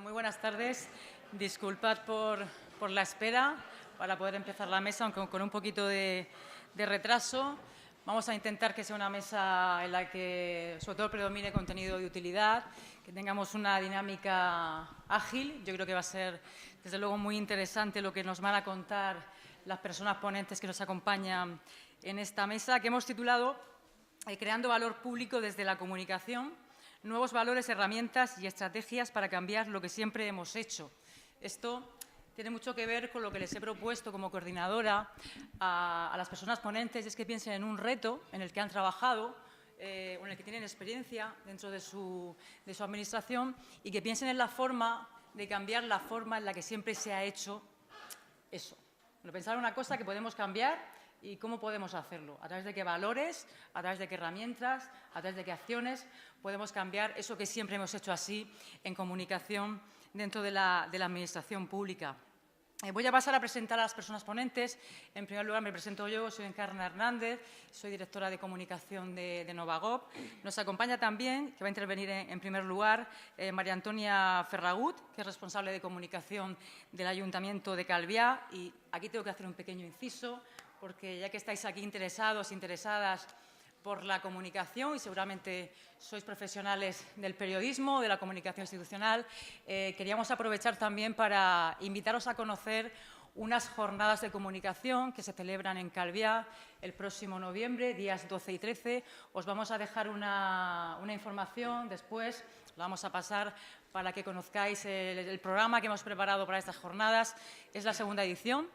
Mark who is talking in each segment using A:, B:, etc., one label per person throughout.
A: Bueno, muy buenas tardes. Disculpad por la espera para poder empezar la mesa, aunque con un poquito de retraso. Vamos a intentar que sea una mesa en la que sobre todo predomine contenido de utilidad, que tengamos una dinámica ágil. Yo creo que va a ser, desde luego, muy interesante lo que nos van a contar las personas ponentes que nos acompañan en esta mesa, que hemos titulado Creando valor público desde la comunicación, nuevos valores, herramientas y estrategias para cambiar lo que siempre hemos hecho. Esto tiene mucho que ver con lo que les he propuesto como coordinadora a las personas ponentes, y es que piensen en un reto en el que han trabajado o en el que tienen experiencia dentro de su administración, y que piensen en la forma de cambiar la forma en la que siempre se ha hecho eso. Bueno, pensar una cosa que podemos cambiar y cómo podemos hacerlo, a través de qué valores, a través de qué herramientas, a través de qué acciones podemos cambiar eso que siempre hemos hecho así en comunicación dentro de la administración pública. Voy a pasar a presentar a las personas ponentes. En primer lugar, me presento yo, soy Encarna Hernández, soy directora de comunicación de Novagop. Nos acompaña también, que va a intervenir en primer lugar, María Antonia Ferragut, que es responsable de comunicación del Ayuntamiento de Calviá. Y aquí tengo que hacer un pequeño inciso, porque ya que estáis aquí interesados, interesadas por la comunicación y seguramente sois profesionales del periodismo, de la comunicación institucional, queríamos aprovechar también para invitaros a conocer unas jornadas de comunicación que se celebran en Calviá el próximo noviembre, días 12 y 13. Os vamos a dejar una información después, la vamos a pasar para que conozcáis el programa que hemos preparado para estas jornadas. Es la segunda edición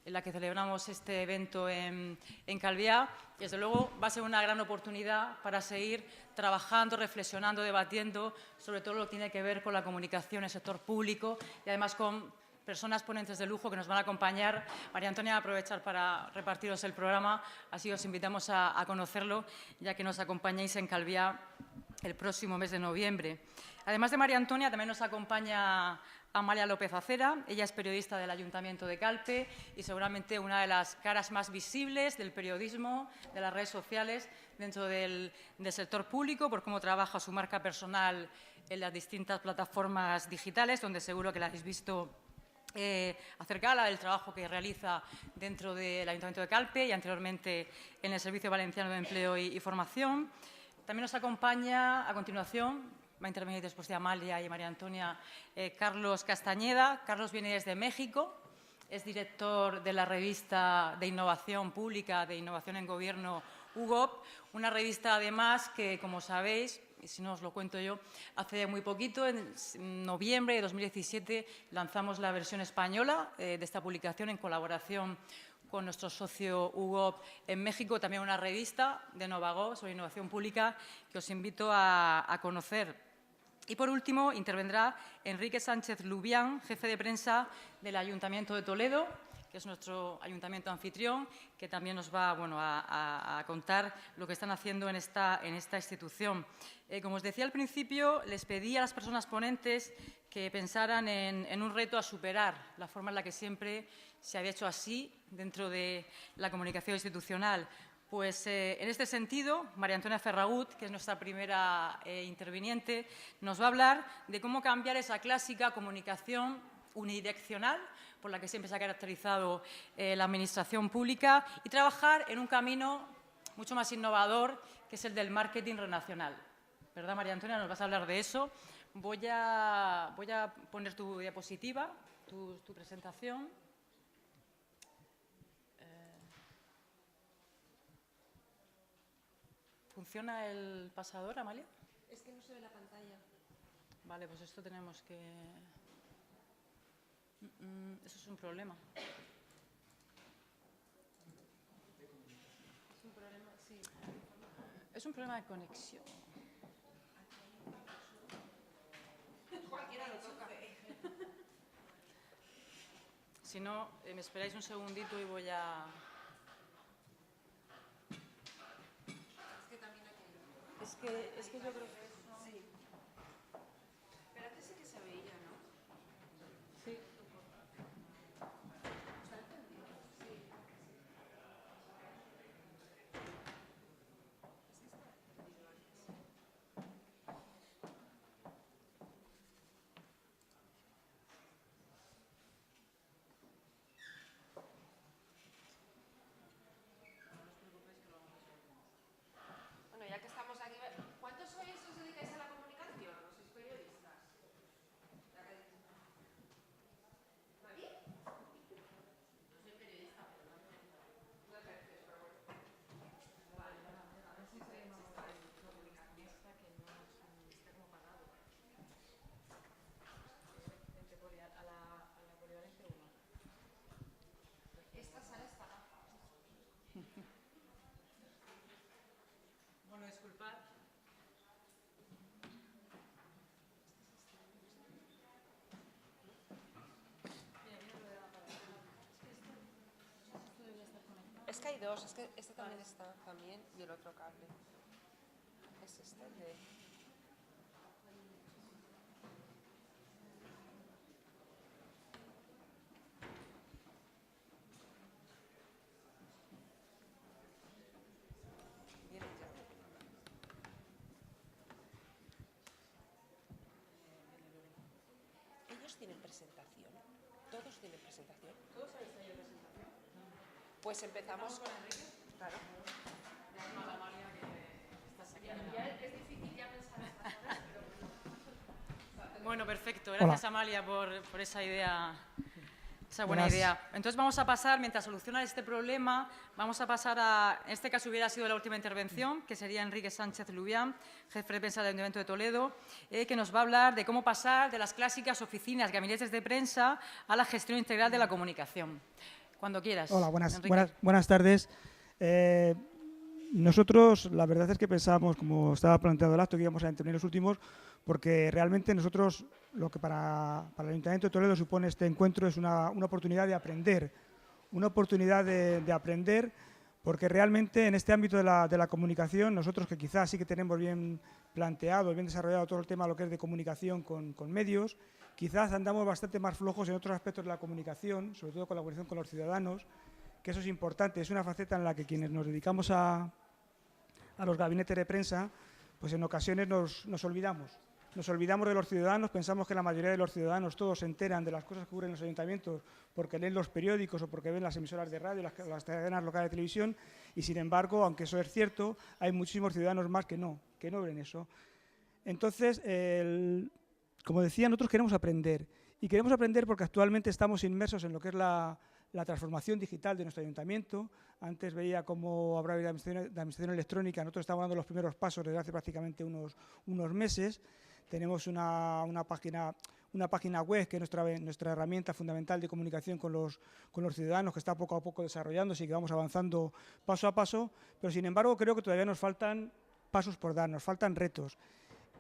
A: en la que celebramos este evento en Calviá. Y, desde luego, va a ser una gran oportunidad para seguir trabajando, reflexionando, debatiendo sobre todo lo que tiene que ver con la comunicación en el sector público, y además con personas ponentes de lujo que nos van a acompañar. María Antonia va a aprovechar para repartiros el programa, así os invitamos a conocerlo, ya que nos acompañáis en Calviá el próximo mes de noviembre. Además de María Antonia, también nos acompaña Amalia López Acera. Ella es periodista del Ayuntamiento de Calpe y seguramente una de las caras más visibles del periodismo, de las redes sociales, dentro del sector público, por cómo trabaja su marca personal en las distintas plataformas digitales, donde seguro que la habéis visto acercada del trabajo que realiza dentro del Ayuntamiento de Calpe y anteriormente en el Servicio Valenciano de Empleo y Formación. También nos acompaña a continuación, va a intervenir después de Amalia y María Antonia, Carlos Castañeda. Carlos viene desde México, es director de la revista de innovación pública, de innovación en gobierno, UGOP, una revista además que, como sabéis, y si no os lo cuento yo, hace muy poquito, en noviembre de 2017, lanzamos la versión española de esta publicación en colaboración con nuestro socio UGOP en México, también una revista de Novagop sobre innovación pública que os invito a conocer. Y, por último, intervendrá Enrique Sánchez Lubián, jefe de prensa del Ayuntamiento de Toledo, que es nuestro ayuntamiento anfitrión, que también nos va a contar lo que están haciendo en esta institución. Como os decía al principio, les pedí a las personas ponentes que pensaran en un reto a superar, la forma en la que siempre se había hecho así dentro de la comunicación institucional. Pues en este sentido, María Antonia Ferragut, que es nuestra primera interviniente, nos va a hablar de cómo cambiar esa clásica comunicación unidireccional por la que siempre se ha caracterizado la administración pública y trabajar en un camino mucho más innovador, que es el del marketing relacional. ¿Verdad, María Antonia? Nos vas a hablar de eso. Voy a poner tu diapositiva, tu presentación. ¿Funciona el pasador, Amalia?
B: Es que no se ve la pantalla.
A: Vale, pues esto tenemos que... Eso es un problema.
B: Es un problema, sí.
A: Es un problema de conexión.
B: Cualquiera lo toca.
A: Si no, me esperáis un segundito y voy a...
B: Es que también aquí.
A: Es que yo creo que...
B: Sí. Pero antes sí que se veía, ¿no?
A: Sí.
B: ¿Está encendido? Sí. dos. Es que este también está también y el otro cable. Es este el de... Viene ya. Ellos tienen presentación. Todos tienen presentación. ¿Todos habéis tenido presentación? Pues empezamos con Enrique. Claro. Es difícil ya pensar en estas horas, pero...
A: Bueno, perfecto. Gracias, Amalia, por esa idea, esa buena idea. Entonces vamos a pasar, mientras soluciona este problema, vamos a pasar a, en este caso hubiera sido la última intervención, que sería Enrique Sánchez Lubián, jefe de prensa del Ayuntamiento de Toledo, que nos va a hablar de cómo pasar de las clásicas oficinas, gabinetes de prensa, a la gestión integral de la comunicación. Cuando quieras.
C: Hola, buenas tardes. Nosotros, la verdad es que pensábamos, como estaba planteado el acto, que íbamos a intervenir los últimos, porque realmente nosotros, lo que para el Ayuntamiento de Toledo supone este encuentro es una oportunidad de aprender, porque realmente en este ámbito de la comunicación, nosotros que quizás sí que tenemos bien planteado, bien desarrollado todo el tema lo que es de comunicación con medios, quizás andamos bastante más flojos en otros aspectos de la comunicación, sobre todo con la comunicación con los ciudadanos, que eso es importante, es una faceta en la que quienes nos dedicamos a los gabinetes de prensa, pues en ocasiones nos olvidamos. Nos olvidamos de los ciudadanos, pensamos que la mayoría de los ciudadanos todos se enteran de las cosas que ocurren en los ayuntamientos porque leen los periódicos o porque ven las emisoras de radio, las cadenas locales de televisión, y sin embargo, aunque eso es cierto, hay muchísimos ciudadanos más que no ven eso. Entonces, como decía, nosotros queremos aprender, y queremos aprender porque actualmente estamos inmersos en lo que es la transformación digital de nuestro ayuntamiento. Antes veía cómo hablaba de administración electrónica, nosotros estamos dando los primeros pasos desde hace prácticamente unos meses. Tenemos una página web que es nuestra herramienta fundamental de comunicación con los ciudadanos, que está poco a poco desarrollándose y que vamos avanzando paso a paso, pero sin embargo creo que todavía nos faltan pasos por dar, nos faltan retos.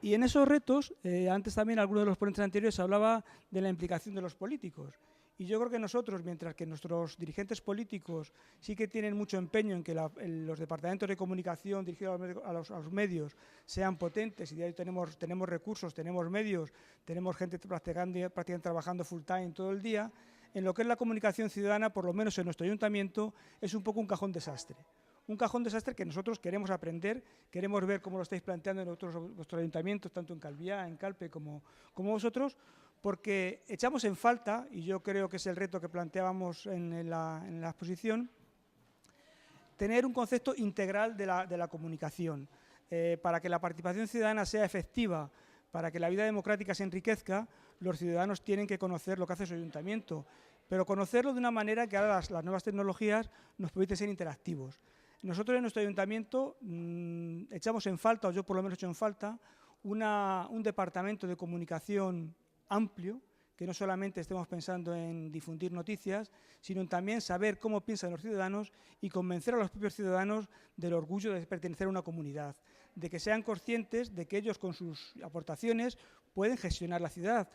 C: Y en esos retos, antes también alguno de los ponentes anteriores hablaba de la implicación de los políticos. Y yo creo que nosotros, mientras que nuestros dirigentes políticos sí que tienen mucho empeño en que los departamentos de comunicación dirigidos a los medios sean potentes, y de ahí tenemos recursos, tenemos medios, tenemos gente prácticamente trabajando full time todo el día, en lo que es la comunicación ciudadana, por lo menos en nuestro ayuntamiento, es un poco un cajón desastre. Un cajón desastre que nosotros queremos aprender, queremos ver cómo lo estáis planteando en vuestros ayuntamientos, tanto en Calviá, en Calpe, como vosotros, porque echamos en falta, y yo creo que es el reto que planteábamos en la exposición, tener un concepto integral de la comunicación. Para que la participación ciudadana sea efectiva, para que la vida democrática se enriquezca, los ciudadanos tienen que conocer lo que hace su ayuntamiento, pero conocerlo de una manera que ahora las nuevas tecnologías nos permiten ser interactivos. Nosotros en nuestro ayuntamiento echamos en falta, o yo por lo menos he hecho en falta, un departamento de comunicación amplio, que no solamente estemos pensando en difundir noticias, sino en también saber cómo piensan los ciudadanos y convencer a los propios ciudadanos del orgullo de pertenecer a una comunidad, de que sean conscientes de que ellos con sus aportaciones pueden gestionar la ciudad.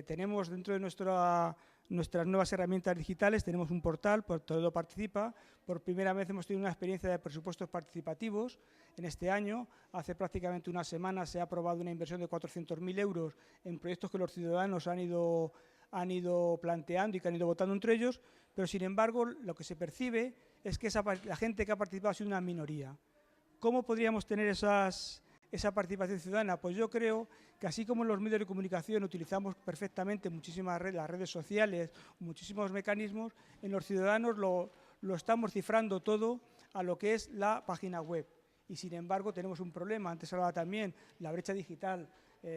C: Tenemos dentro de nuestras nuevas herramientas digitales, tenemos un portal, Toledo Participa. Por primera vez hemos tenido una experiencia de presupuestos participativos en este año. Hace prácticamente una semana se ha aprobado una inversión de 400.000 euros en proyectos que los ciudadanos han ido planteando y que han ido votando entre ellos, pero sin embargo lo que se percibe es que la gente que ha participado ha sido una minoría. ¿Cómo podríamos tener esa participación ciudadana? Pues yo creo que así como en los medios de comunicación utilizamos perfectamente muchísimas las redes sociales, muchísimos mecanismos, en los ciudadanos lo estamos cifrando todo a lo que es la página web. Y sin embargo tenemos un problema, antes hablaba también, la brecha digital.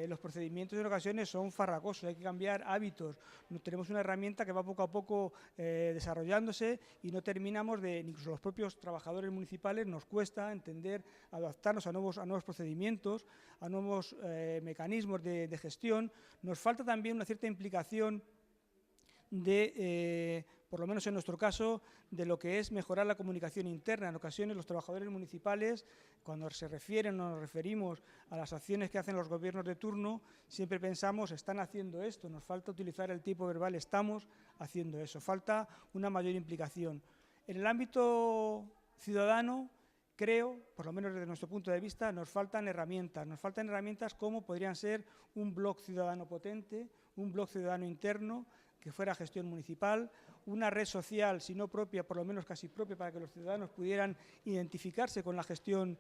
C: Los procedimientos en ocasiones son farragosos, hay que cambiar hábitos. Tenemos una herramienta que va poco a poco desarrollándose y no terminamos incluso los propios trabajadores municipales nos cuesta entender, adaptarnos a nuevos procedimientos, a nuevos mecanismos de gestión. Nos falta también una cierta implicación por lo menos en nuestro caso, de lo que es mejorar la comunicación interna. En ocasiones los trabajadores municipales, cuando nos referimos a las acciones que hacen los gobiernos de turno, siempre pensamos, están haciendo esto, nos falta utilizar el tipo verbal, estamos haciendo eso, falta una mayor implicación. En el ámbito ciudadano, creo, por lo menos desde nuestro punto de vista, nos faltan herramientas. Nos faltan herramientas como podrían ser un blog ciudadano potente, un blog ciudadano interno, que fuera gestión municipal, una red social, si no propia, por lo menos casi propia, para que los ciudadanos pudieran identificarse con la gestión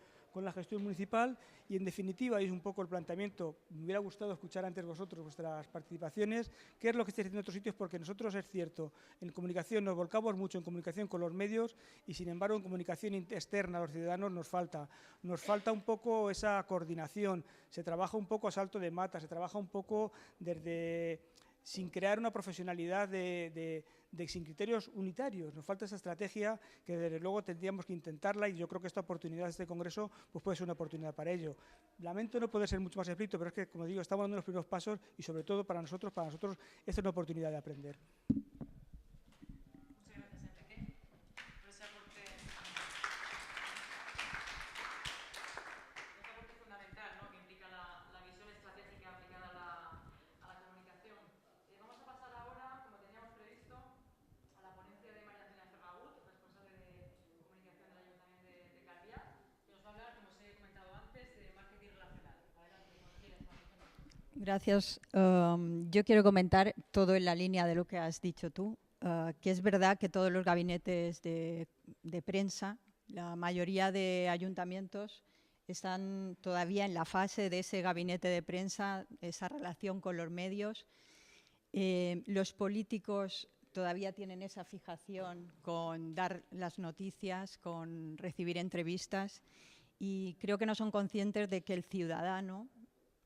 C: municipal y, en definitiva, y es un poco el planteamiento, me hubiera gustado escuchar antes vosotros vuestras participaciones, qué es lo que estáis haciendo en otros sitios, porque nosotros, es cierto, en comunicación nos volcamos mucho en comunicación con los medios y, sin embargo, en comunicación externa a los ciudadanos nos falta un poco esa coordinación, se trabaja un poco a salto de mata, se trabaja un poco sin crear una profesionalidad sin criterios unitarios. Nos falta esa estrategia que, desde luego, tendríamos que intentarla, y yo creo que esta oportunidad de este congreso pues puede ser una oportunidad para ello. Lamento no poder ser mucho más explícito, pero es que, como digo, estamos dando los primeros pasos y, sobre todo, para nosotros esta es una oportunidad de aprender.
A: Muchas gracias, Enrique, por ese aporte. Ese aporte fundamental, ¿no?, que implica la visión estratégica aplicada a la comunicación. Vamos a pasar ahora, como teníamos previsto, a la ponencia de María Antonia Ferragut, responsable de comunicación del Ayuntamiento de Calviá, que nos va a hablar, como os he comentado antes, de marketing relacional. Adelante, cuando quieras, María Antonia.
D: Gracias. Yo quiero comentar todo en la línea de lo que has dicho tú, que es verdad que todos los gabinetes de prensa, la mayoría de ayuntamientos, están todavía en la fase de ese gabinete de prensa, esa relación con los medios. Los políticos todavía tienen esa fijación con dar las noticias, con recibir entrevistas, y creo que no son conscientes de que el ciudadano,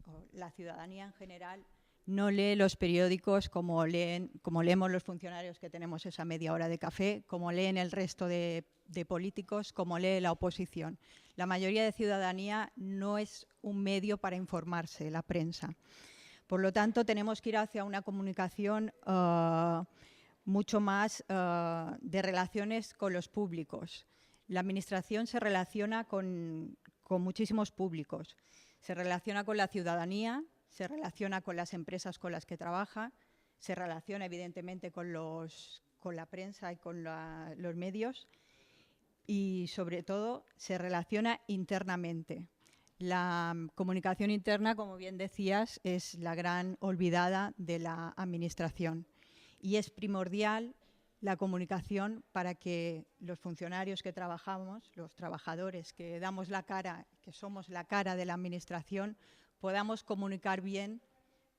D: o la ciudadanía en general, no lee los periódicos como leemos los funcionarios que tenemos esa media hora de café, como leen el resto de políticos, como lee la oposición. La mayoría de ciudadanía no es un medio para informarse, la prensa. Por lo tanto, tenemos que ir hacia una comunicación mucho más de relaciones con los públicos. La Administración se relaciona con muchísimos públicos. Se relaciona con la ciudadanía, se relaciona con las empresas con las que trabaja, se relaciona evidentemente con la prensa y con los medios, y sobre todo se relaciona internamente. La comunicación interna, como bien decías, es la gran olvidada de la Administración, y es primordial la comunicación para que los funcionarios que trabajamos, los trabajadores que damos la cara, que somos la cara de la Administración, podamos comunicar bien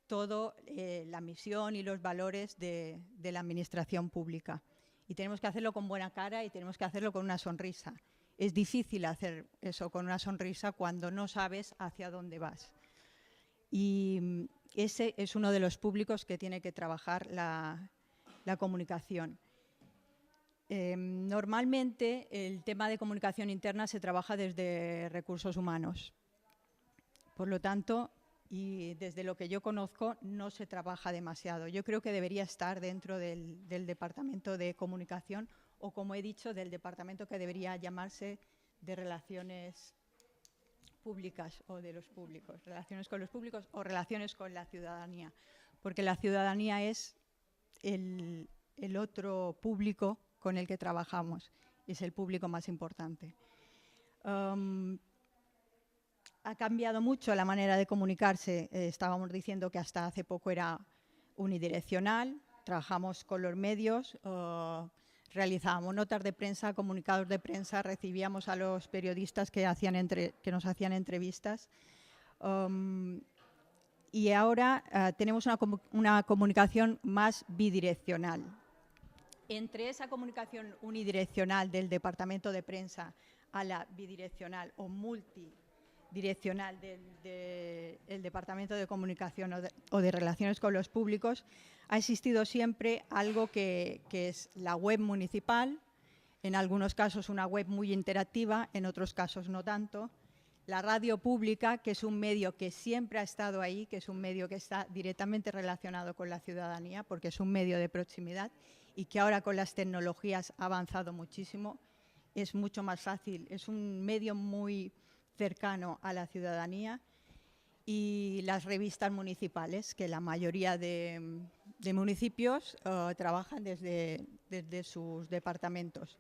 D: toda la misión y los valores de la Administración pública. Y tenemos que hacerlo con buena cara y tenemos que hacerlo con una sonrisa. Es difícil hacer eso con una sonrisa cuando no sabes hacia dónde vas. Y ese es uno de los públicos que tiene que trabajar la comunicación. Normalmente el tema de comunicación interna se trabaja desde recursos humanos. Por lo tanto, y desde lo que yo conozco, no se trabaja demasiado. Yo creo que debería estar dentro del Departamento de Comunicación, o, como he dicho, del departamento que debería llamarse de Relaciones Públicas o de los públicos, relaciones con los públicos o relaciones con la ciudadanía, porque la ciudadanía es el otro público con el que trabajamos, es el público más importante. Ha cambiado mucho la manera de comunicarse. Estábamos diciendo que hasta hace poco era unidireccional, trabajamos con los medios, realizábamos notas de prensa, comunicados de prensa, recibíamos a los periodistas que nos hacían entrevistas. Y ahora tenemos una comunicación más bidireccional. Entre esa comunicación unidireccional del departamento de prensa a la bidireccional o multidireccional del departamento de comunicación o de relaciones con los públicos, ha existido siempre algo que es la web municipal, en algunos casos una web muy interactiva, en otros casos no tanto. La radio pública, que es un medio que siempre ha estado ahí, que es un medio que está directamente relacionado con la ciudadanía, porque es un medio de proximidad y que ahora con las tecnologías ha avanzado muchísimo. Es mucho más fácil, es un medio muy cercano a la ciudadanía. Y las revistas municipales, que la mayoría de municipios trabajan desde sus departamentos.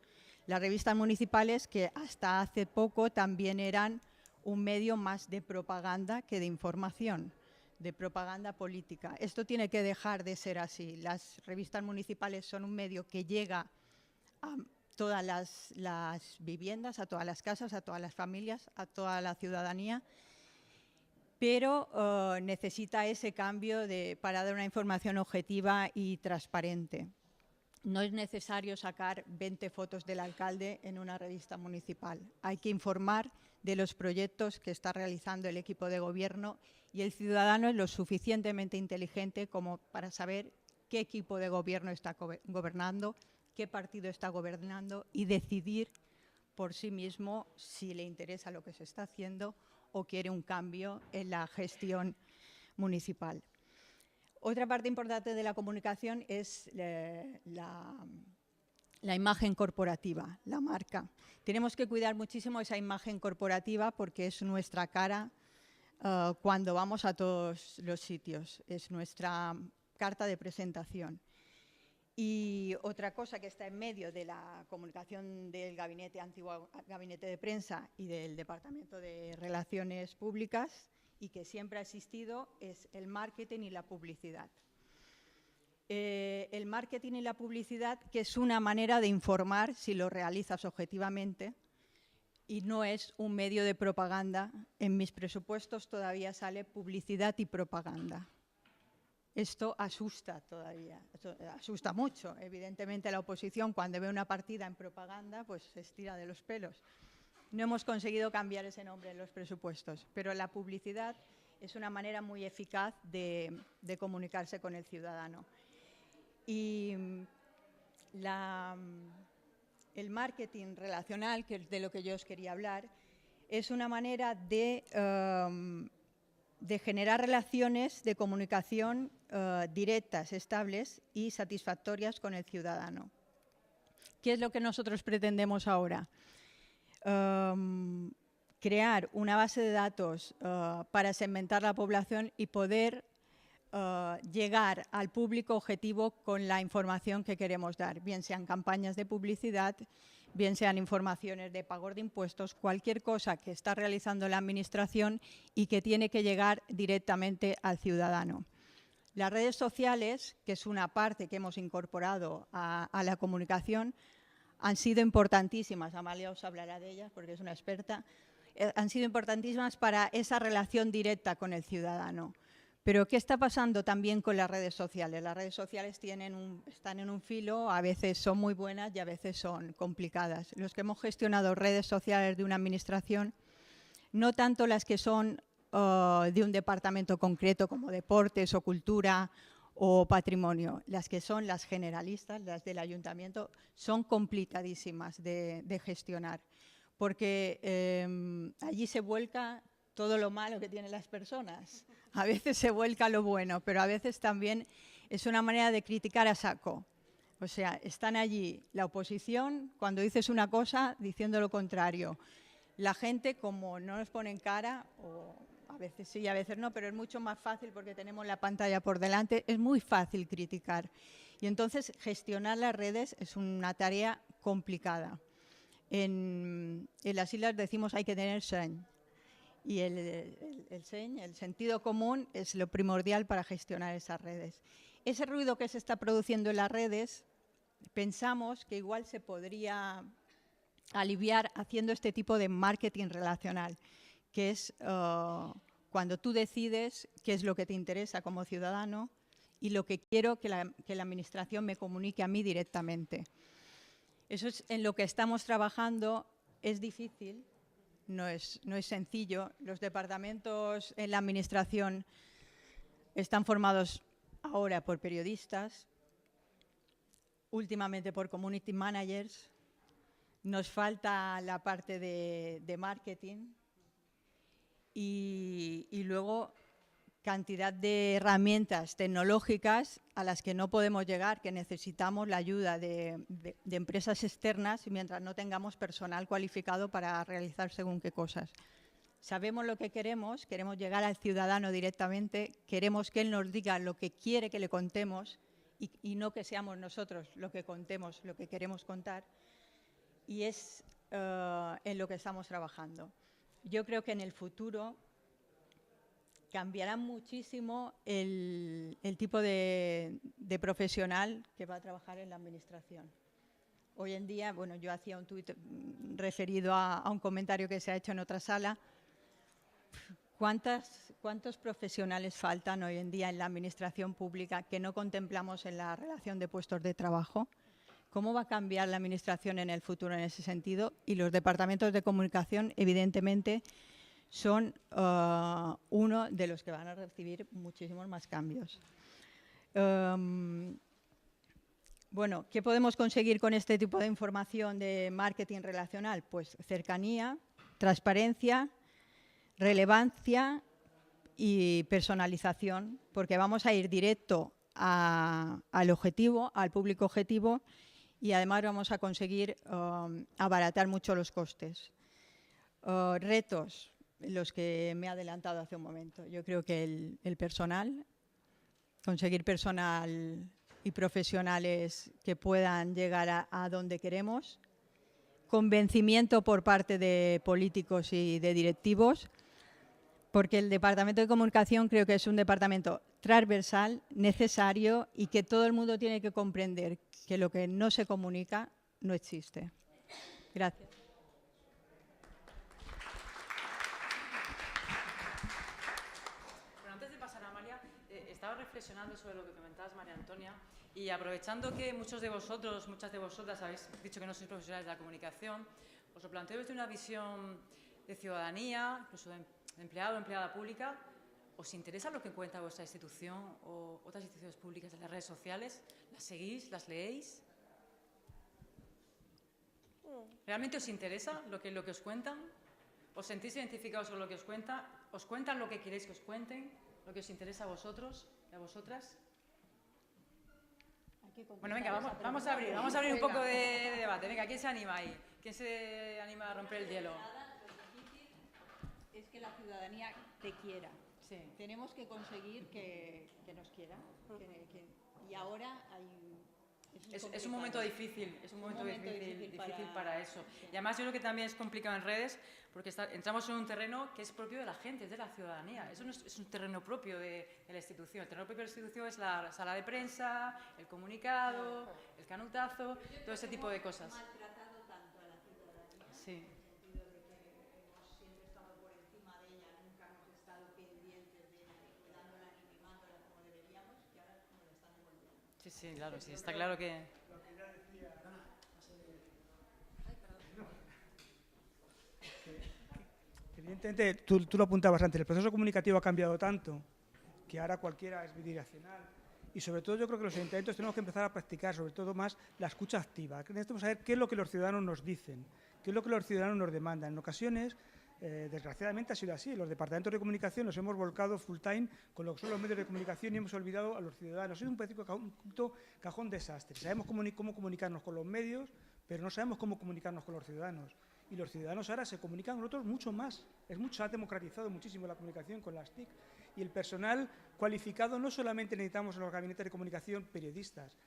D: Las revistas municipales, que hasta hace poco también eran un medio más de propaganda que de información, de propaganda política. Esto tiene que dejar de ser así. Las revistas municipales son un medio que llega a todas las viviendas, a todas las casas, a todas las familias, a toda la ciudadanía, pero necesita ese cambio para dar una información objetiva y transparente. No es necesario sacar 20 fotos del alcalde en una revista municipal. Hay que informar de los proyectos que está realizando el equipo de gobierno, y el ciudadano es lo suficientemente inteligente como para saber qué equipo de gobierno está gobernando, qué partido está gobernando, y decidir por sí mismo si le interesa lo que se está haciendo o quiere un cambio en la gestión municipal. Otra parte importante de la comunicación es la imagen corporativa, la marca. Tenemos que cuidar muchísimo esa imagen corporativa porque es nuestra cara cuando vamos a todos los sitios, es nuestra carta de presentación. Y otra cosa que está en medio de la comunicación del antiguo gabinete de prensa y del Departamento de Relaciones Públicas, y que siempre ha existido, es el marketing y la publicidad. El marketing y la publicidad, que es una manera de informar si lo realizas objetivamente y no es un medio de propaganda. En mis presupuestos todavía sale publicidad y propaganda. Esto asusta todavía, asusta mucho. Evidentemente la oposición, cuando ve una partida en propaganda, pues se estira de los pelos. No hemos conseguido cambiar ese nombre en los presupuestos, pero la publicidad es una manera muy eficaz de comunicarse con el ciudadano. Y el marketing relacional, que es de lo que yo os quería hablar, es una manera de generar relaciones de comunicación directas, estables y satisfactorias con el ciudadano. ¿Qué es lo que nosotros pretendemos ahora? Crear una base de datos para segmentar la población y poder llegar al público objetivo con la información que queremos dar, bien sean campañas de publicidad, bien sean informaciones de pagos de impuestos, cualquier cosa que está realizando la Administración y que tiene que llegar directamente al ciudadano. Las redes sociales, que es una parte que hemos incorporado a la comunicación, han sido importantísimas. Amalia os hablará de ellas porque es una experta. Han sido importantísimas para esa relación directa con el ciudadano. Pero ¿qué está pasando también con las redes sociales? Las redes sociales están en un filo, a veces son muy buenas y a veces son complicadas. Los que hemos gestionado redes sociales de una administración, no tanto las que son de un departamento concreto como deportes o cultura o patrimonio, las que son las generalistas, las del ayuntamiento, son complicadísimas de gestionar, porque allí se vuelca todo lo malo que tienen las personas. A veces se vuelca lo bueno, pero a veces también es una manera de criticar a saco. O sea, están allí la oposición, cuando dices una cosa, diciendo lo contrario. La gente, como no nos ponen cara, o a veces sí, a veces no, pero es mucho más fácil porque tenemos la pantalla por delante, es muy fácil criticar. Y entonces gestionar las redes es una tarea complicada. En las islas decimos hay que tener seny. Y el seny, el sentido común, es lo primordial para gestionar esas redes. Ese ruido que se está produciendo en las redes, pensamos que igual se podría aliviar haciendo este tipo de marketing relacional, que es cuando tú decides qué es lo que te interesa como ciudadano y lo que quiero que la Administración me comunique a mí directamente. Eso es en lo que estamos trabajando. Es difícil, no es sencillo. Los departamentos en la Administración están formados ahora por periodistas, últimamente por community managers. Nos falta la parte de marketing y luego cantidad de herramientas tecnológicas a las que no podemos llegar, que necesitamos la ayuda de empresas externas mientras no tengamos personal cualificado para realizar según qué cosas. Sabemos lo que queremos llegar al ciudadano directamente, queremos que él nos diga lo que quiere que le contemos y no que seamos nosotros lo que contemos, lo que queremos contar. y es en lo que estamos trabajando. Yo creo que en el futuro cambiará muchísimo el tipo de profesional que va a trabajar en la administración. Hoy en día, bueno, yo hacía un tuit referido a un comentario que se ha hecho en otra sala. ¿Cuántos profesionales faltan hoy en día en la administración pública que no contemplamos en la relación de puestos de trabajo? ¿Cómo va a cambiar la administración en el futuro en ese sentido? Y los departamentos de comunicación, evidentemente, son uno de los que van a recibir muchísimos más cambios. Bueno, ¿qué podemos conseguir con este tipo de información de marketing relacional? Pues cercanía, transparencia, relevancia y personalización, porque vamos a ir directo al objetivo, al público objetivo, y además vamos a conseguir abaratar mucho los costes. Retos, los que me he adelantado hace un momento. Yo creo que el personal, conseguir personal y profesionales que puedan llegar a donde queremos, convencimiento por parte de políticos y de directivos, porque el Departamento de Comunicación creo que es un departamento transversal, necesario y que todo el mundo tiene que comprender que lo que no se comunica no existe. Gracias.
A: Bueno, antes de pasar a María, estaba reflexionando sobre lo que comentabas, María Antonia, y aprovechando que muchos de vosotros, muchas de vosotras habéis dicho que no sois profesionales de la comunicación, os lo planteo desde una visión de ciudadanía, incluso de empleado o empleada pública. ¿Os interesa lo que cuenta vuestra institución o otras instituciones públicas en las redes sociales? ¿Las seguís? ¿Las leéis? ¿Realmente os interesa lo que os cuentan? ¿Os sentís identificados con lo que os cuentan? ¿Os cuentan lo que queréis que os cuenten? ¿Lo que os interesa a vosotros y a vosotras? Bueno, venga, vamos a abrir un poco de debate. Venga, ¿quién se anima ahí? ¿Quién se anima a romper el hielo?
D: Lo difícil es que la ciudadanía te quiera. Sí. Tenemos que conseguir que nos quiera. Y ahora
A: es un momento difícil, difícil para eso. Sí. Y además yo creo que también es complicado en redes porque entramos en un terreno que es propio de la gente, es de la ciudadanía. Eso no es un terreno propio de la institución. El terreno propio de la institución es la sala de prensa, el comunicado, el canutazo, todo ese tipo de cosas.
D: Maltratado tanto a la ciudadanía. Sí.
A: Sí, claro, sí, está claro que...
C: Evidentemente, tú lo apuntabas antes, el proceso comunicativo ha cambiado tanto que ahora cualquiera es bidireccional. Y sobre todo yo creo que los ayuntamientos tenemos que empezar a practicar, sobre todo más, la escucha activa. Necesitamos saber qué es lo que los ciudadanos nos dicen, qué es lo que los ciudadanos nos demandan. En ocasiones, desgraciadamente ha sido así. Los departamentos de comunicación nos hemos volcado full time con lo que son los medios de comunicación y hemos olvidado a los ciudadanos. Es un cajón desastre. Sabemos cómo comunicarnos con los medios, pero no sabemos cómo comunicarnos con los ciudadanos. Y los ciudadanos ahora se comunican con nosotros mucho más. Se ha democratizado muchísimo la comunicación con las TIC. Y el personal cualificado no solamente necesitamos en los gabinetes de comunicación periodistas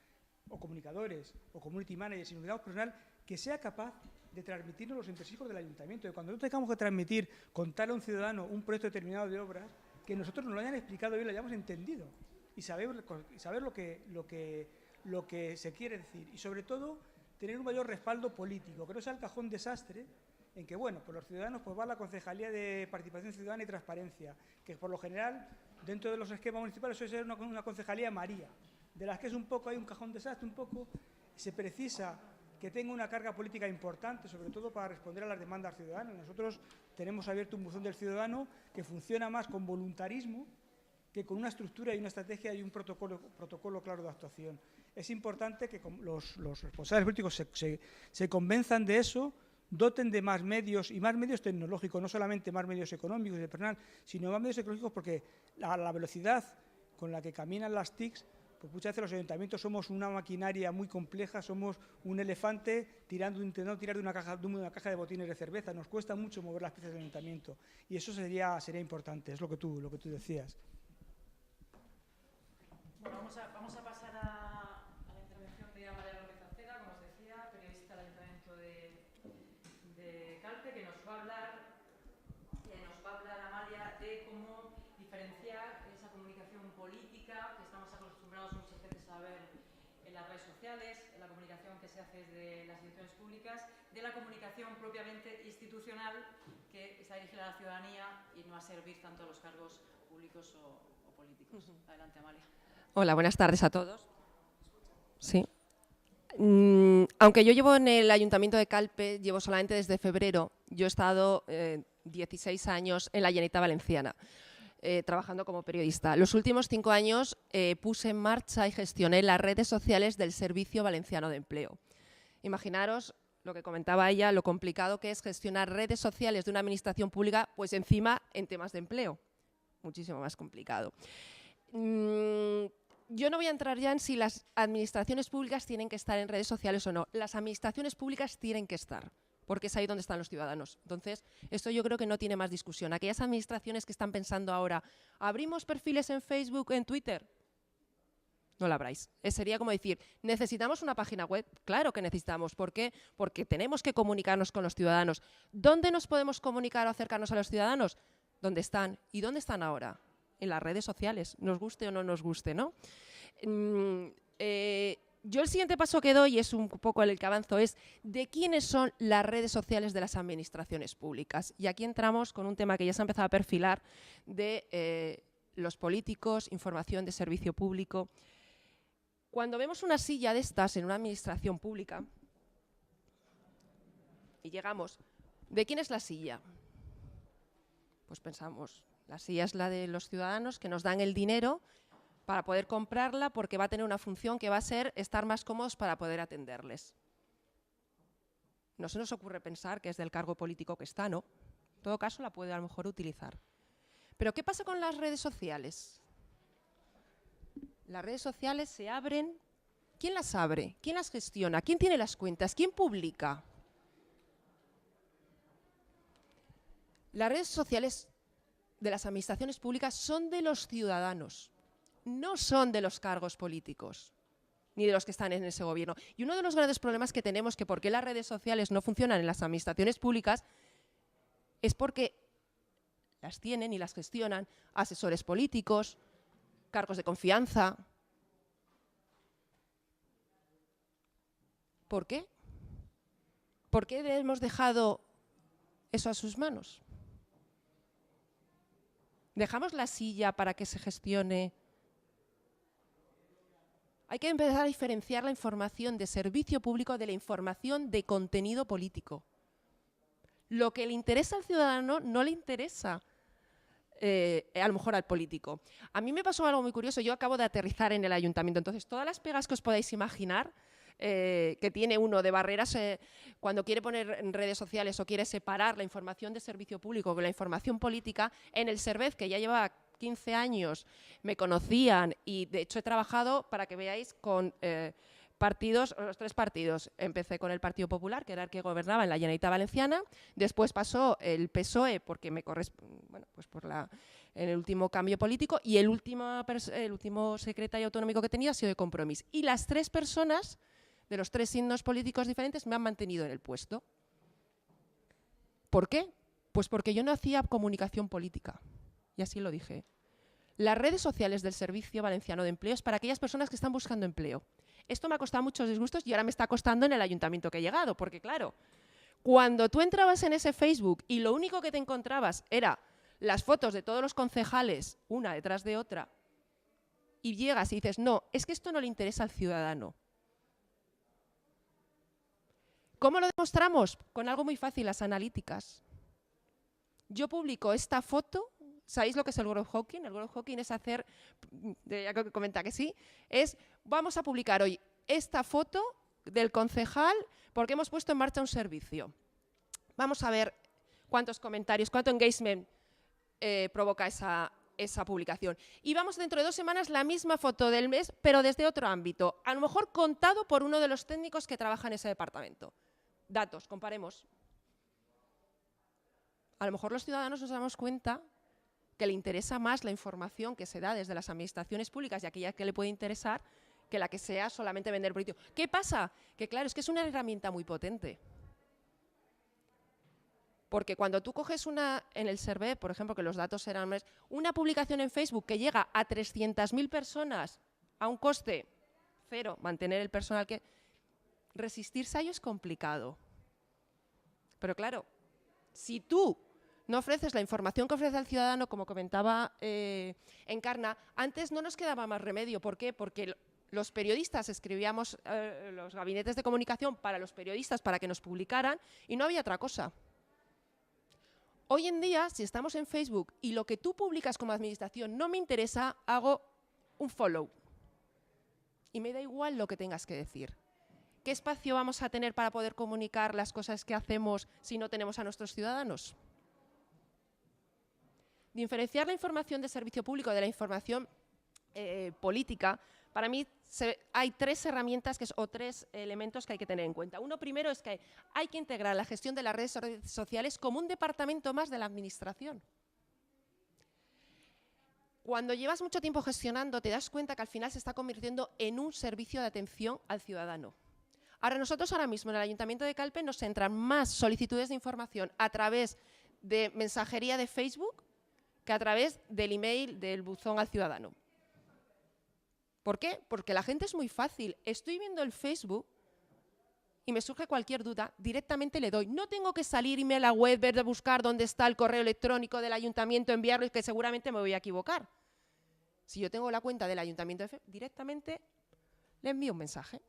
C: o comunicadores o community managers, sino necesitamos personal que sea capaz de transmitirnos los entresijos del ayuntamiento. De cuando nosotros tengamos que transmitir, contar a un ciudadano un proyecto determinado de obras, que nosotros nos lo hayan explicado bien, lo hayamos entendido y saber lo que se quiere decir. Y sobre todo, tener un mayor respaldo político, que no sea el cajón desastre en que, bueno, pues los ciudadanos pues va a la Concejalía de Participación Ciudadana y Transparencia, que por lo general, dentro de los esquemas municipales, suele ser una Concejalía María, de las que es un poco, hay un cajón desastre, un poco, se precisa que tenga una carga política importante, sobre todo para responder a las demandas ciudadanas. Nosotros tenemos abierto un buzón del ciudadano que funciona más con voluntarismo que con una estructura y una estrategia y un protocolo claro de actuación. Es importante que los responsables políticos se convenzan de eso, doten de más medios y más medios tecnológicos, no solamente más medios económicos y de personal, sino más medios tecnológicos, porque la velocidad con la que caminan las TICs, pues muchas veces los ayuntamientos somos una maquinaria muy compleja, somos un elefante intentando tirar de una caja de botines de cerveza. Nos cuesta mucho mover las piezas del ayuntamiento y eso sería importante, es lo que tú decías.
A: Bueno, vamos a pasar a la intervención de María López Acera, como os decía, periodista del Ayuntamiento de de Calpe, que nos va a hablar Amalia de cómo diferenciar esa comunicación política que estamos acostumbrados muchas veces a ver en las redes sociales, en la comunicación que se hace desde las instituciones públicas, de la comunicación propiamente institucional que está dirigida a la ciudadanía y no a servir tanto a los cargos públicos o políticos. Adelante, Amalia.
E: Hola, buenas tardes a todos. Sí. Aunque yo llevo en el Ayuntamiento de Calpe, llevo solamente desde febrero. Yo he estado 16 años en la Generalitat Valenciana, trabajando como periodista. Los últimos 5 años puse en marcha y gestioné las redes sociales del Servicio Valenciano de Empleo. Imaginaros lo que comentaba ella, lo complicado que es gestionar redes sociales de una administración pública, pues encima en temas de empleo. Muchísimo más complicado. Yo no voy a entrar ya en si las administraciones públicas tienen que estar en redes sociales o no. Las administraciones públicas tienen que estar, porque es ahí donde están los ciudadanos. Entonces, esto yo creo que no tiene más discusión. Aquellas administraciones que están pensando ahora, ¿abrimos perfiles en Facebook, en Twitter? No la abráis. Sería como decir, ¿necesitamos una página web? Claro que necesitamos. ¿Por qué? Porque tenemos que comunicarnos con los ciudadanos. ¿Dónde nos podemos comunicar o acercarnos a los ciudadanos? ¿Dónde están? ¿Y dónde están ahora? En las redes sociales, nos guste o no nos guste, ¿no? Yo el siguiente paso que doy, es un poco el que avanzo, es de quiénes son las redes sociales de las administraciones públicas. Y aquí entramos con un tema que ya se ha empezado a perfilar de los políticos, información de servicio público. Cuando vemos una silla de estas en una administración pública y llegamos, ¿de quién es la silla? Pues pensamos, la silla es la de los ciudadanos que nos dan el dinero para poder comprarla porque va a tener una función que va a ser estar más cómodos para poder atenderles. No se nos ocurre pensar que es del cargo político que está, ¿no? En todo caso la puede a lo mejor utilizar. Pero ¿qué pasa con las redes sociales? Las redes sociales se abren. ¿Quién las abre? ¿Quién las gestiona? ¿Quién tiene las cuentas? ¿Quién publica? Las redes sociales de las administraciones públicas son de los ciudadanos, no son de los cargos políticos, ni de los que están en ese gobierno. Y uno de los grandes problemas que tenemos, que por qué las redes sociales no funcionan en las administraciones públicas, es porque las tienen y las gestionan asesores políticos, cargos de confianza. ¿Por qué? ¿Por qué le hemos dejado eso a sus manos? ¿Dejamos la silla para que se gestione? Hay que empezar a diferenciar la información de servicio público de la información de contenido político. Lo que le interesa al ciudadano no le interesa a lo mejor al político. A mí me pasó algo muy curioso. Yo acabo de aterrizar en el ayuntamiento, entonces todas las pegas que os podáis imaginar que tiene uno de barreras cuando quiere poner en redes sociales o quiere separar la información de servicio público con la información política, en el Servez, que ya lleva 15 años, me conocían y de hecho he trabajado, para que veáis, con partidos, los 3 partidos. Empecé con el Partido Popular, que era el que gobernaba en la Generalitat Valenciana, después pasó el PSOE, porque me bueno, pues en el último cambio político, y el último secretario autonómico que tenía ha sido de Compromís. Y las 3 personas de los 3 signos políticos diferentes me han mantenido en el puesto. ¿Por qué? Pues porque yo no hacía comunicación política, y así lo dije. Las redes sociales del Servicio Valenciano de Empleo es para aquellas personas que están buscando empleo. Esto me ha costado muchos disgustos y ahora me está costando en el ayuntamiento que he llegado, porque claro, cuando tú entrabas en ese Facebook y lo único que te encontrabas era las fotos de todos los concejales, una detrás de otra, y llegas y dices, no, es que esto no le interesa al ciudadano. ¿Cómo lo demostramos? Con algo muy fácil, las analíticas. Yo publico esta foto. ¿Sabéis lo que es el growth hacking? El growth hacking es hacer, ya que comenta que sí, es vamos a publicar hoy esta foto del concejal porque hemos puesto en marcha un servicio. Vamos a ver cuántos comentarios, cuánto engagement provoca esa publicación. Y vamos dentro de 2 semanas la misma foto del mes, pero desde otro ámbito, a lo mejor contado por uno de los técnicos que trabaja en ese departamento. Datos, comparemos. A lo mejor los ciudadanos nos damos cuenta que le interesa más la información que se da desde las administraciones públicas y aquella que le puede interesar que la que sea solamente vender político. ¿Qué pasa? Que claro, es que es una herramienta muy potente. Porque cuando tú coges en el Servet, por ejemplo, que los datos eran una publicación en Facebook que llega a 300.000 personas a un coste cero, mantener el personal que... Resistirse a ello es complicado. Pero claro, si tú no ofreces la información que ofrece al ciudadano, como comentaba Encarna, antes no nos quedaba más remedio. ¿Por qué? Porque los periodistas escribíamos los gabinetes de comunicación para los periodistas para que nos publicaran y no había otra cosa. Hoy en día, si estamos en Facebook y lo que tú publicas como administración no me interesa, hago un follow. Y me da igual lo que tengas que decir. ¿Qué espacio vamos a tener para poder comunicar las cosas que hacemos si no tenemos a nuestros ciudadanos? Diferenciar la información de servicio público de la información política, para mí hay tres herramientas o tres elementos que hay que tener en cuenta. Uno primero es que hay que integrar la gestión de las redes sociales como un departamento más de la administración. Cuando llevas mucho tiempo gestionando, te das cuenta que al final se está convirtiendo en un servicio de atención al ciudadano. Nosotros ahora mismo en el Ayuntamiento de Calpe nos entran más solicitudes de información a través de mensajería de Facebook que a través del email del buzón al ciudadano. ¿Por qué? Porque la gente es muy fácil. Estoy viendo el Facebook y me surge cualquier duda, directamente le doy. No tengo que salir, irme a la web, ver, buscar dónde está el correo electrónico del ayuntamiento, enviarlo y que seguramente me voy a equivocar. Si yo tengo la cuenta del ayuntamiento, directamente le envío un mensaje.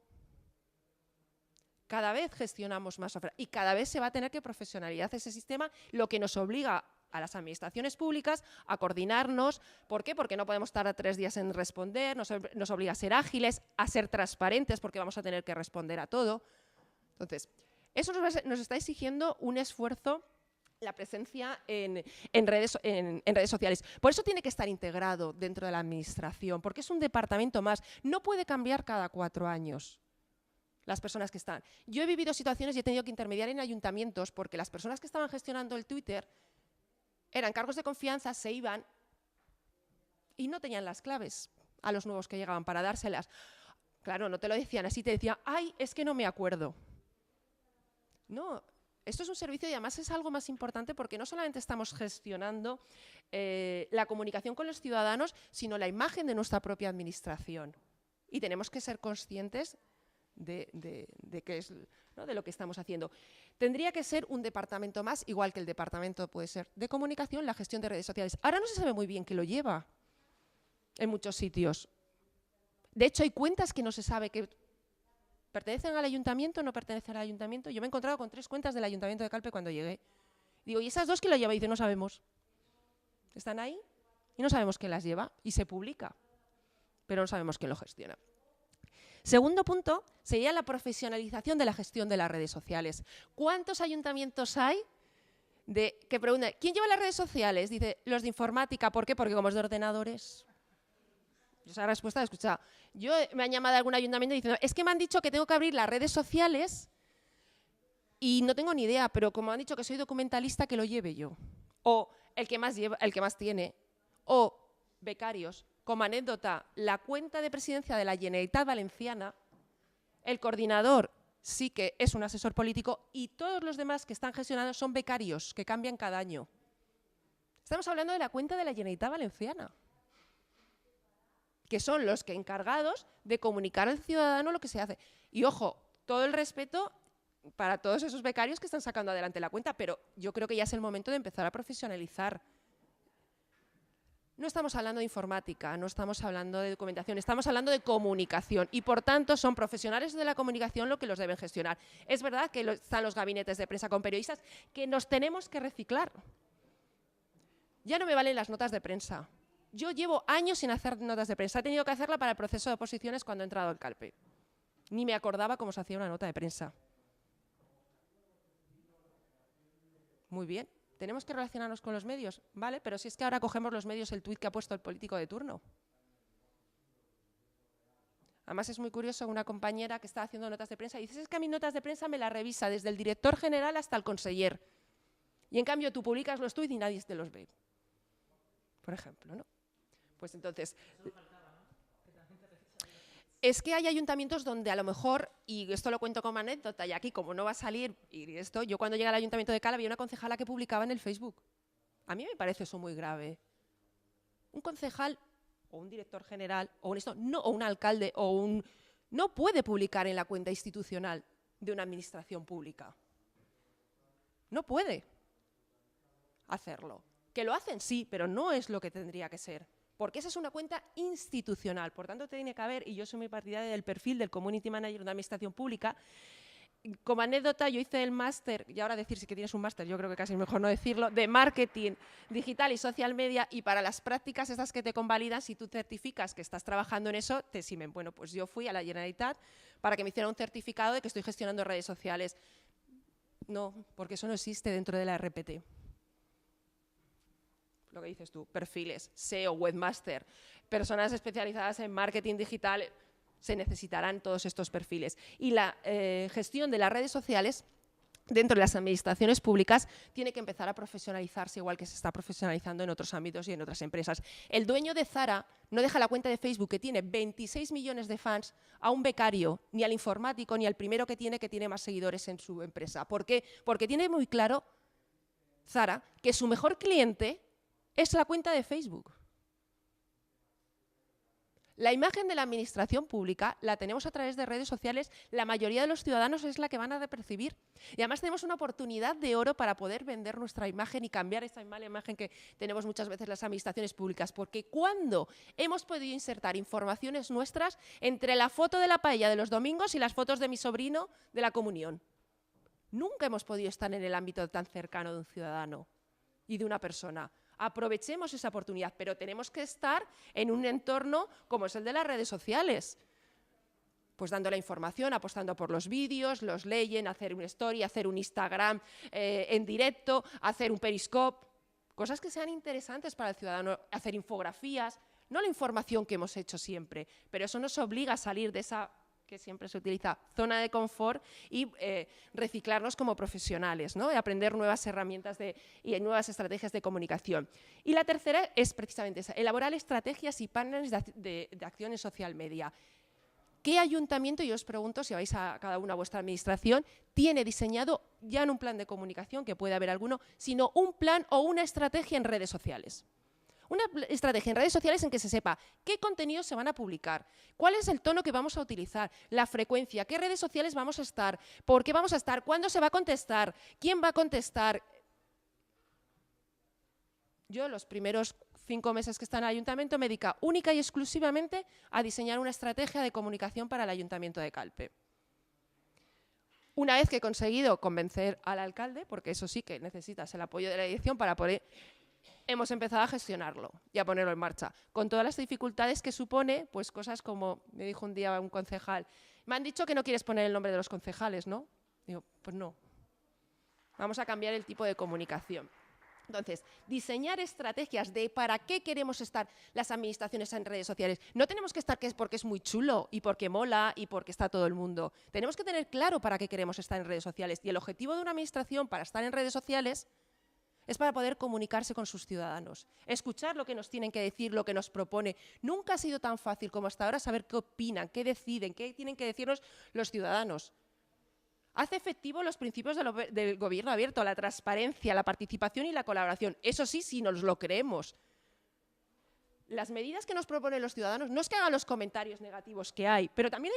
E: Cada vez gestionamos más ofertas y cada vez se va a tener que profesionalizar ese sistema, lo que nos obliga a las administraciones públicas a coordinarnos. ¿Por qué? Porque no podemos tardar 3 días en responder, nos obliga a ser ágiles, a ser transparentes, porque vamos a tener que responder a todo. Entonces, eso nos está exigiendo un esfuerzo, la presencia en redes sociales. Por eso tiene que estar integrado dentro de la administración, porque es un departamento más. No puede cambiar cada 4 años. Las personas que están. Yo he vivido situaciones y he tenido que intermediar en ayuntamientos porque las personas que estaban gestionando el Twitter eran cargos de confianza, se iban y no tenían las claves a los nuevos que llegaban para dárselas. Claro, no te lo decían así, te decían, ¡ay, es que no me acuerdo! No, esto es un servicio y además es algo más importante porque no solamente estamos gestionando la comunicación con los ciudadanos, sino la imagen de nuestra propia administración. Y tenemos que ser conscientes de qué es, ¿no?, de lo que estamos haciendo. Tendría que ser un departamento más, igual que el departamento puede ser de comunicación, la gestión de redes sociales. Ahora no se sabe muy bien qué lo lleva en muchos sitios. De hecho, hay cuentas que no se sabe que pertenecen al ayuntamiento o no pertenecen al ayuntamiento. Yo me he encontrado con 3 cuentas del Ayuntamiento de Calpe cuando llegué. Digo, ¿y esas 2 quién lo lleva? Y dice, no sabemos. Están ahí y no sabemos quién las lleva y se publica, pero no sabemos quién lo gestiona. Segundo punto sería la profesionalización de la gestión de las redes sociales. ¿Cuántos ayuntamientos hay que preguntan, ¿quién lleva las redes sociales? Dice, los de informática. ¿Por qué? Porque como es de ordenadores. Esa respuesta la he escuchado. Me han llamado a algún ayuntamiento diciendo, es que me han dicho que tengo que abrir las redes sociales y no tengo ni idea, pero como han dicho que soy documentalista, que lo lleve yo. O el que más tiene. O becarios. Como anécdota, la cuenta de presidencia de la Generalitat Valenciana, el coordinador sí que es un asesor político y todos los demás que están gestionando son becarios, que cambian cada año. Estamos hablando de la cuenta de la Generalitat Valenciana, que son los que encargados de comunicar al ciudadano lo que se hace. Y ojo, todo el respeto para todos esos becarios que están sacando adelante la cuenta, pero yo creo que ya es el momento de empezar a profesionalizar. No estamos hablando de informática, no estamos hablando de documentación, estamos hablando de comunicación y, por tanto, son profesionales de la comunicación los que los deben gestionar. Es verdad que están los gabinetes de prensa con periodistas que nos tenemos que reciclar. Ya no me valen las notas de prensa. Yo llevo años sin hacer notas de prensa. He tenido que hacerla para el proceso de oposiciones cuando he entrado al Calpe. Ni me acordaba cómo se hacía una nota de prensa. Muy bien. ¿Tenemos que relacionarnos con los medios? Vale, pero si es que ahora cogemos los medios el tuit que ha puesto el político de turno. Además es muy curioso, una compañera que está haciendo notas de prensa y dice, es que a mis notas de prensa me las revisa desde el director general hasta el conseller. Y en cambio tú publicas los tuits y nadie te los ve. Por ejemplo, ¿no? Pues entonces... es que hay ayuntamientos donde a lo mejor, y esto lo cuento como anécdota, y aquí como no va a salir, y esto, yo cuando llegué al Ayuntamiento de Cala había una concejala que publicaba en el Facebook. A mí me parece eso muy grave. Un concejal, o un director general, o un alcalde, no puede publicar en la cuenta institucional de una administración pública. No puede hacerlo. Que lo hacen, sí, pero no es lo que tendría que ser. Porque esa es una cuenta institucional, por tanto tiene que haber, y yo soy muy partidaria del perfil del Community Manager de una administración pública. Como anécdota, yo hice el máster, y ahora decir si que tienes un máster, yo creo que casi es mejor no decirlo, de marketing digital y social media, y para las prácticas esas que te convalidan, si tú certificas que estás trabajando en eso, te eximen. Bueno, pues yo fui a la Generalitat para que me hicieran un certificado de que estoy gestionando redes sociales. No, porque eso no existe dentro de la RPT. Lo que dices tú, perfiles, SEO, webmaster, personas especializadas en marketing digital, se necesitarán todos estos perfiles. Y la gestión de las redes sociales dentro de las administraciones públicas tiene que empezar a profesionalizarse igual que se está profesionalizando en otros ámbitos y en otras empresas. El dueño de Zara no deja la cuenta de Facebook, que tiene 26 millones de fans, a un becario, ni al informático, ni al primero que tiene más seguidores en su empresa. ¿Por qué? Porque tiene muy claro Zara que su mejor cliente es la cuenta de Facebook. La imagen de la administración pública la tenemos a través de redes sociales, la mayoría de los ciudadanos es la que van a percibir. Y además tenemos una oportunidad de oro para poder vender nuestra imagen y cambiar esta mala imagen que tenemos muchas veces las administraciones públicas, porque cuando hemos podido insertar informaciones nuestras entre la foto de la paella de los domingos y las fotos de mi sobrino de la comunión. Nunca hemos podido estar en el ámbito tan cercano de un ciudadano y de una persona. Aprovechemos esa oportunidad, pero tenemos que estar en un entorno como es el de las redes sociales. Pues dando la información, apostando por los vídeos, los leyen, hacer una story, hacer un Instagram en directo, hacer un Periscope. Cosas que sean interesantes para el ciudadano, hacer infografías, no la información que hemos hecho siempre, pero eso nos obliga a salir de esa que siempre se utiliza, zona de confort y reciclarnos como profesionales, ¿no? Y aprender nuevas herramientas y nuevas estrategias de comunicación. Y la tercera es precisamente esa, elaborar estrategias y paneles de acción en social media. ¿Qué ayuntamiento, y os pregunto si vais a cada una a vuestra administración, tiene diseñado ya no un plan de comunicación, que puede haber alguno, sino un plan o una estrategia en redes sociales? Una estrategia en redes sociales en que se sepa qué contenidos se van a publicar, cuál es el tono que vamos a utilizar, la frecuencia, qué redes sociales vamos a estar, por qué vamos a estar, cuándo se va a contestar, quién va a contestar. Yo los primeros 5 meses que está en el ayuntamiento me dedico única y exclusivamente a diseñar una estrategia de comunicación para el ayuntamiento de Calpe. Una vez que he conseguido convencer al alcalde, porque eso sí que necesitas el apoyo de la dirección para poder... Hemos empezado a gestionarlo y a ponerlo en marcha, con todas las dificultades que supone, pues cosas como, me dijo un día un concejal, me han dicho que no quieres poner el nombre de los concejales, ¿no? Digo, pues no, vamos a cambiar el tipo de comunicación. Entonces, diseñar estrategias de para qué queremos estar las administraciones en redes sociales. No tenemos que estar porque es muy chulo y porque mola y porque está todo el mundo. Tenemos que tener claro para qué queremos estar en redes sociales. Y el objetivo de una administración para estar en redes sociales es para poder comunicarse con sus ciudadanos, escuchar lo que nos tienen que decir, lo que nos propone. Nunca ha sido tan fácil como hasta ahora saber qué opinan, qué deciden, qué tienen que decirnos los ciudadanos. Hace efectivo los principios del gobierno abierto, la transparencia, la participación y la colaboración. Eso sí, si nos lo creemos. Las medidas que nos proponen los ciudadanos no es que hagan los comentarios negativos que hay, pero también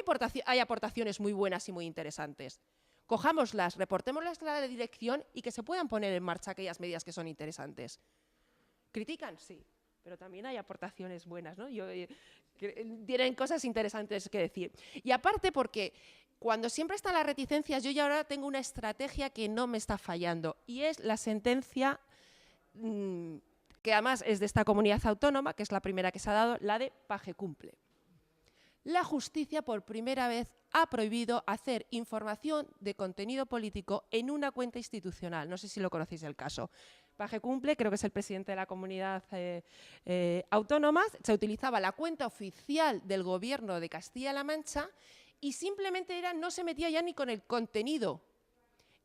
E: hay aportaciones muy buenas y muy interesantes. Cojámoslas, reportémoslas a la dirección y que se puedan poner en marcha aquellas medidas que son interesantes. ¿Critican? Sí, pero también hay aportaciones buenas, ¿no? Tienen cosas interesantes que decir. Y aparte porque cuando siempre están las reticencias, yo ya ahora tengo una estrategia que no me está fallando y es la sentencia que además es de esta comunidad autónoma, que es la primera que se ha dado, la de Paje Cumple. La justicia por primera vez ha prohibido hacer información de contenido político en una cuenta institucional. No sé si lo conocéis el caso. Paje Cumple, creo que es el presidente de la comunidad autónoma, se utilizaba la cuenta oficial del gobierno de Castilla-La Mancha y simplemente no se metía ya ni con el contenido.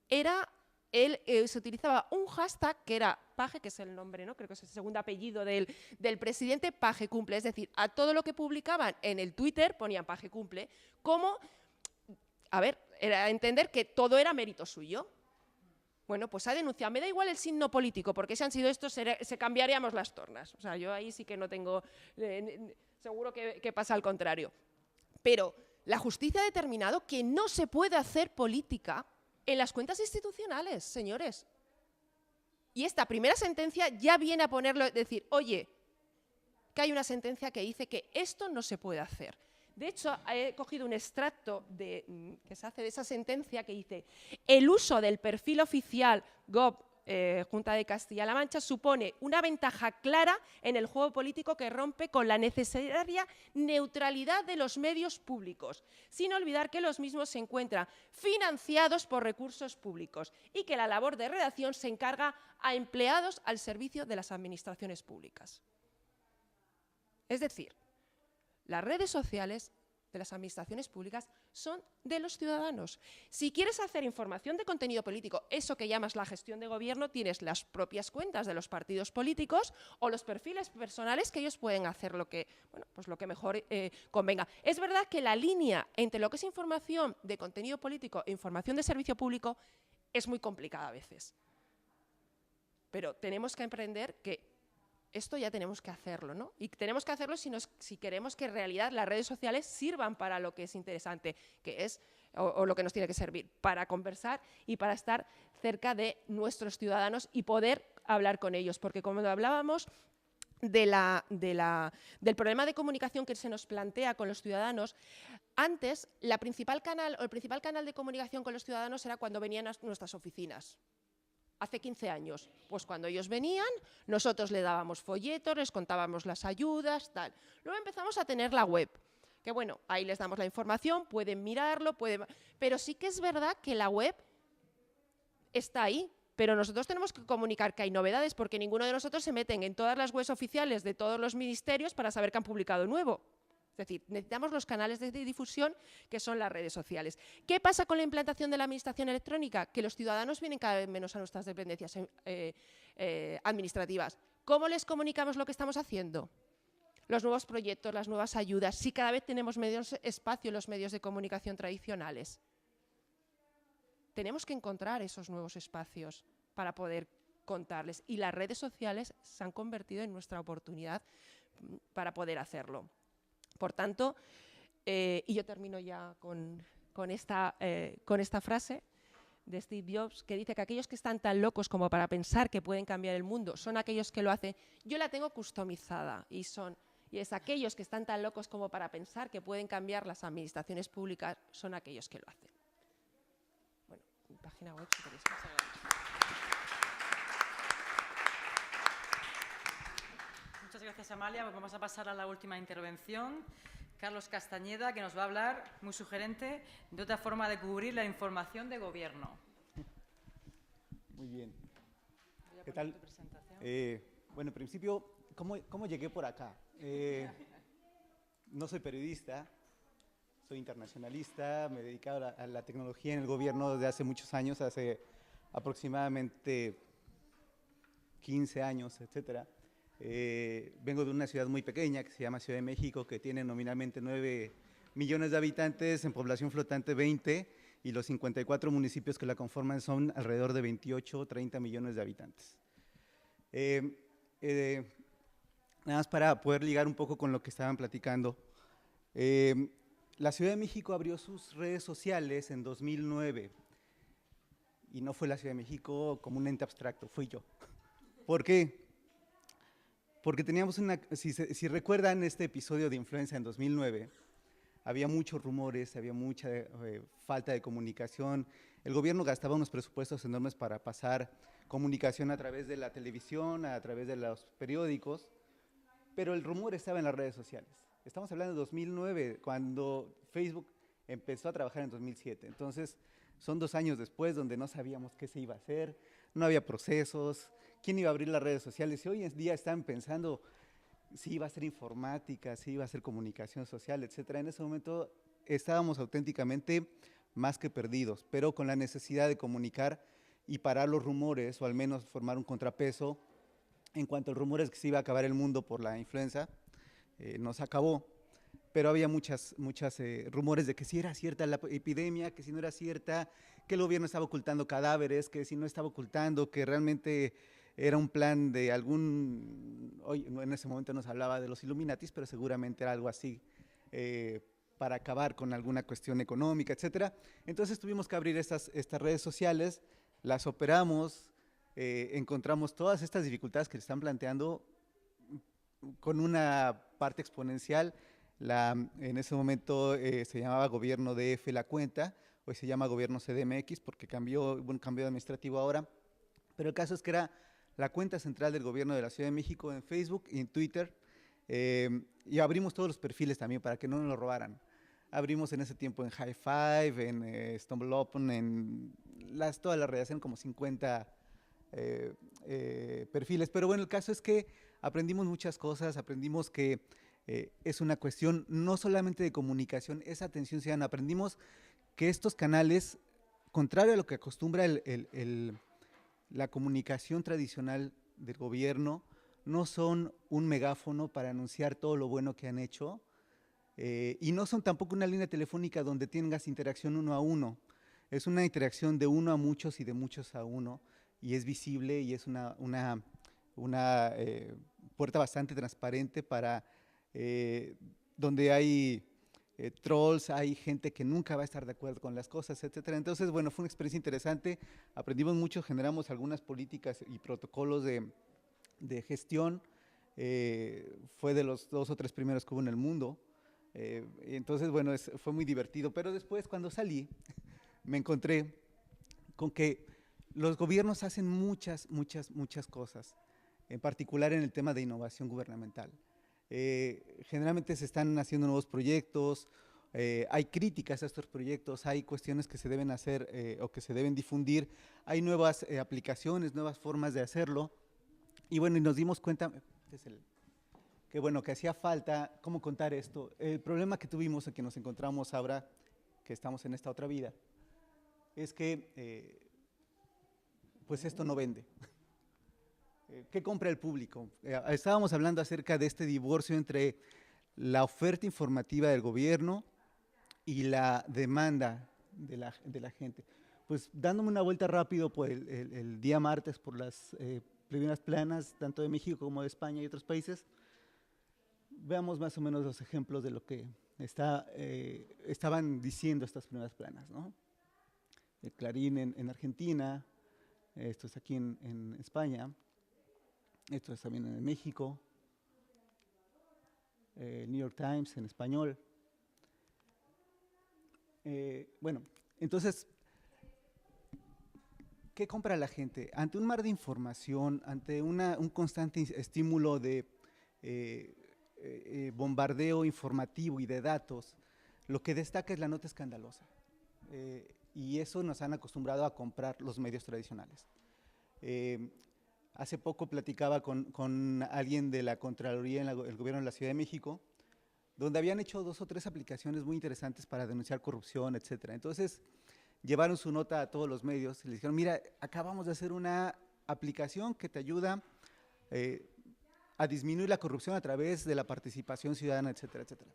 E: Era él se utilizaba un hashtag que era Paje, que es el nombre, ¿no? Creo que es el segundo apellido del presidente, Paje cumple. Es decir, a todo lo que publicaban en el Twitter ponían Paje cumple, como, a ver, era entender que todo era mérito suyo. Bueno, pues ha denunciado. Me da igual el signo político, porque si han sido estos, se cambiaríamos las tornas. O sea, yo ahí sí que no tengo... seguro que pasa al contrario. Pero la justicia ha determinado que no se puede hacer política en las cuentas institucionales, señores. Y esta primera sentencia ya viene a ponerlo, decir, oye, que hay una sentencia que dice que esto no se puede hacer. De hecho, he cogido un extracto que se hace de esa sentencia que dice: el uso del perfil oficial gov. Junta de Castilla-La Mancha supone una ventaja clara en el juego político que rompe con la necesaria neutralidad de los medios públicos, sin olvidar que los mismos se encuentran financiados por recursos públicos y que la labor de redacción se encarga a empleados al servicio de las administraciones públicas. Es decir, las redes sociales de las administraciones públicas son de los ciudadanos. Si quieres hacer información de contenido político, eso que llamas la gestión de gobierno, tienes las propias cuentas de los partidos políticos o los perfiles personales que ellos pueden hacer lo que, bueno, pues lo que mejor convenga. Es verdad que la línea entre lo que es información de contenido político e información de servicio público es muy complicada a veces. Pero tenemos que aprender que esto ya tenemos que hacerlo, ¿no? Y tenemos que hacerlo si queremos que en realidad las redes sociales sirvan para lo que es interesante, que es, o lo que nos tiene que servir, para conversar y para estar cerca de nuestros ciudadanos y poder hablar con ellos. Porque como hablábamos del problema de comunicación que se nos plantea con los ciudadanos, antes el principal canal de comunicación con los ciudadanos era cuando venían a nuestras oficinas. Hace 15 años, pues cuando ellos venían, nosotros le dábamos folletos, les contábamos las ayudas, tal. Luego empezamos a tener la web, que bueno, ahí les damos la información, pueden mirarlo, pero sí que es verdad que la web está ahí, pero nosotros tenemos que comunicar que hay novedades, porque ninguno de nosotros se mete en todas las webs oficiales de todos los ministerios para saber que han publicado nuevo. Es decir, necesitamos los canales de difusión que son las redes sociales. ¿Qué pasa con la implantación de la administración electrónica? Que los ciudadanos vienen cada vez menos a nuestras dependencias administrativas. ¿Cómo les comunicamos lo que estamos haciendo? Los nuevos proyectos, las nuevas ayudas. Si cada vez tenemos menos espacio en los medios de comunicación tradicionales. Tenemos que encontrar esos nuevos espacios para poder contarles. Y las redes sociales se han convertido en nuestra oportunidad para poder hacerlo. Por tanto, y yo termino ya con esta frase de Steve Jobs, que dice que aquellos que están tan locos como para pensar que pueden cambiar el mundo son aquellos que lo hacen. Yo la tengo customizada y es aquellos que están tan locos como para pensar que pueden cambiar las administraciones públicas son aquellos que lo hacen. Bueno, mi página web, si queréis. Muchas gracias.
A: Muchas gracias, Amalia. Vamos a pasar a la última intervención. Carlos Castañeda, que nos va a hablar, muy sugerente, de otra forma de cubrir la información de gobierno.
F: Muy bien. ¿Qué tal? Bueno, en principio, ¿cómo llegué por acá? No soy periodista, soy internacionalista, me he dedicado a la tecnología en el gobierno desde hace muchos años, hace aproximadamente 15 años, etcétera. Vengo de una ciudad muy pequeña que se llama Ciudad de México, que tiene nominalmente 9 millones de habitantes, en población flotante 20, y los 54 municipios que la conforman son alrededor de 28 o 30 millones de habitantes. Nada más para poder ligar un poco con lo que estaban platicando. La Ciudad de México abrió sus redes sociales en 2009, y no fue la Ciudad de México como un ente abstracto, fui yo. ¿Por qué? Porque teníamos si recuerdan este episodio de influenza en 2009, había muchos rumores, había mucha falta de comunicación. El gobierno gastaba unos presupuestos enormes para pasar comunicación a través de la televisión, a través de los periódicos, pero el rumor estaba en las redes sociales. Estamos hablando de 2009, cuando Facebook empezó a trabajar en 2007. Entonces, son 2 años después donde no sabíamos qué se iba a hacer, no había procesos, quién iba a abrir las redes sociales. Y hoy en día están pensando si iba a ser informática, si iba a ser comunicación social, etcétera. En ese momento estábamos auténticamente más que perdidos, pero con la necesidad de comunicar y parar los rumores, o al menos formar un contrapeso en cuanto a los rumores que se iba a acabar el mundo por la influenza. Nos acabó, pero había muchos rumores de que si era cierta la epidemia, que si no era cierta, que el gobierno estaba ocultando cadáveres, que si no estaba ocultando, que realmente era un plan de hoy en ese momento nos hablaba de los Illuminatis, pero seguramente era algo así, para acabar con alguna cuestión económica, etcétera. Entonces tuvimos que abrir estas redes sociales, las operamos, encontramos todas estas dificultades que se están planteando con una parte exponencial. En ese momento se llamaba Gobierno DF la cuenta, hoy se llama Gobierno CDMX porque hubo un cambio administrativo ahora, pero el caso es que era la cuenta central del Gobierno de la Ciudad de México en Facebook y en Twitter, y abrimos todos los perfiles también para que no nos lo robaran. Abrimos en ese tiempo en High Five, en StumbleUpon, en todas las redes, eran como 50 perfiles, pero bueno, el caso es que aprendimos muchas cosas, aprendimos que es una cuestión no solamente de comunicación, es atención ciudadana. Aprendimos que estos canales, contrario a lo que acostumbra la comunicación tradicional del gobierno, no son un megáfono para anunciar todo lo bueno que han hecho, y no son tampoco una línea telefónica donde tengas interacción uno a uno. Es una interacción de uno a muchos y de muchos a uno, y es visible y es una puerta bastante transparente para donde hay trolls, hay gente que nunca va a estar de acuerdo con las cosas, etcétera. Entonces, bueno, fue una experiencia interesante, aprendimos mucho, generamos algunas políticas y protocolos de gestión, fue de los 2 o 3 primeros que hubo en el mundo, entonces, bueno, fue muy divertido, pero después cuando salí, me encontré con que los gobiernos hacen muchas cosas, en particular en el tema de innovación gubernamental. Generalmente se están haciendo nuevos proyectos, hay críticas a estos proyectos, hay cuestiones que se deben hacer o que se deben difundir, hay nuevas aplicaciones, nuevas formas de hacerlo, y bueno, y nos dimos cuenta que bueno, que hacía falta cómo contar esto. El problema que tuvimos, que nos encontramos ahora, que estamos en esta otra vida, es que pues esto no vende. ¿Qué compra el público? Estábamos hablando acerca de este divorcio entre la oferta informativa del gobierno y la demanda de la gente. Pues dándome una vuelta rápido por el día martes por las primeras planas, tanto de México como de España y otros países, veamos más o menos los ejemplos de lo que estaban diciendo estas primeras planas, ¿no? El Clarín en Argentina, esto es aquí en España, esto es también en México, New York Times en español. Bueno, entonces, ¿qué compra la gente? Ante un mar de información, ante un constante estímulo de bombardeo informativo y de datos, lo que destaca es la nota escandalosa. Y eso nos han acostumbrado a comprar los medios tradicionales. Hace poco platicaba con alguien de la Contraloría en el gobierno de la Ciudad de México, donde habían hecho 2 o 3 aplicaciones muy interesantes para denunciar corrupción, etcétera. Entonces, llevaron su nota a todos los medios y les dijeron, mira, acabamos de hacer una aplicación que te ayuda a disminuir la corrupción a través de la participación ciudadana, etcétera, etcétera.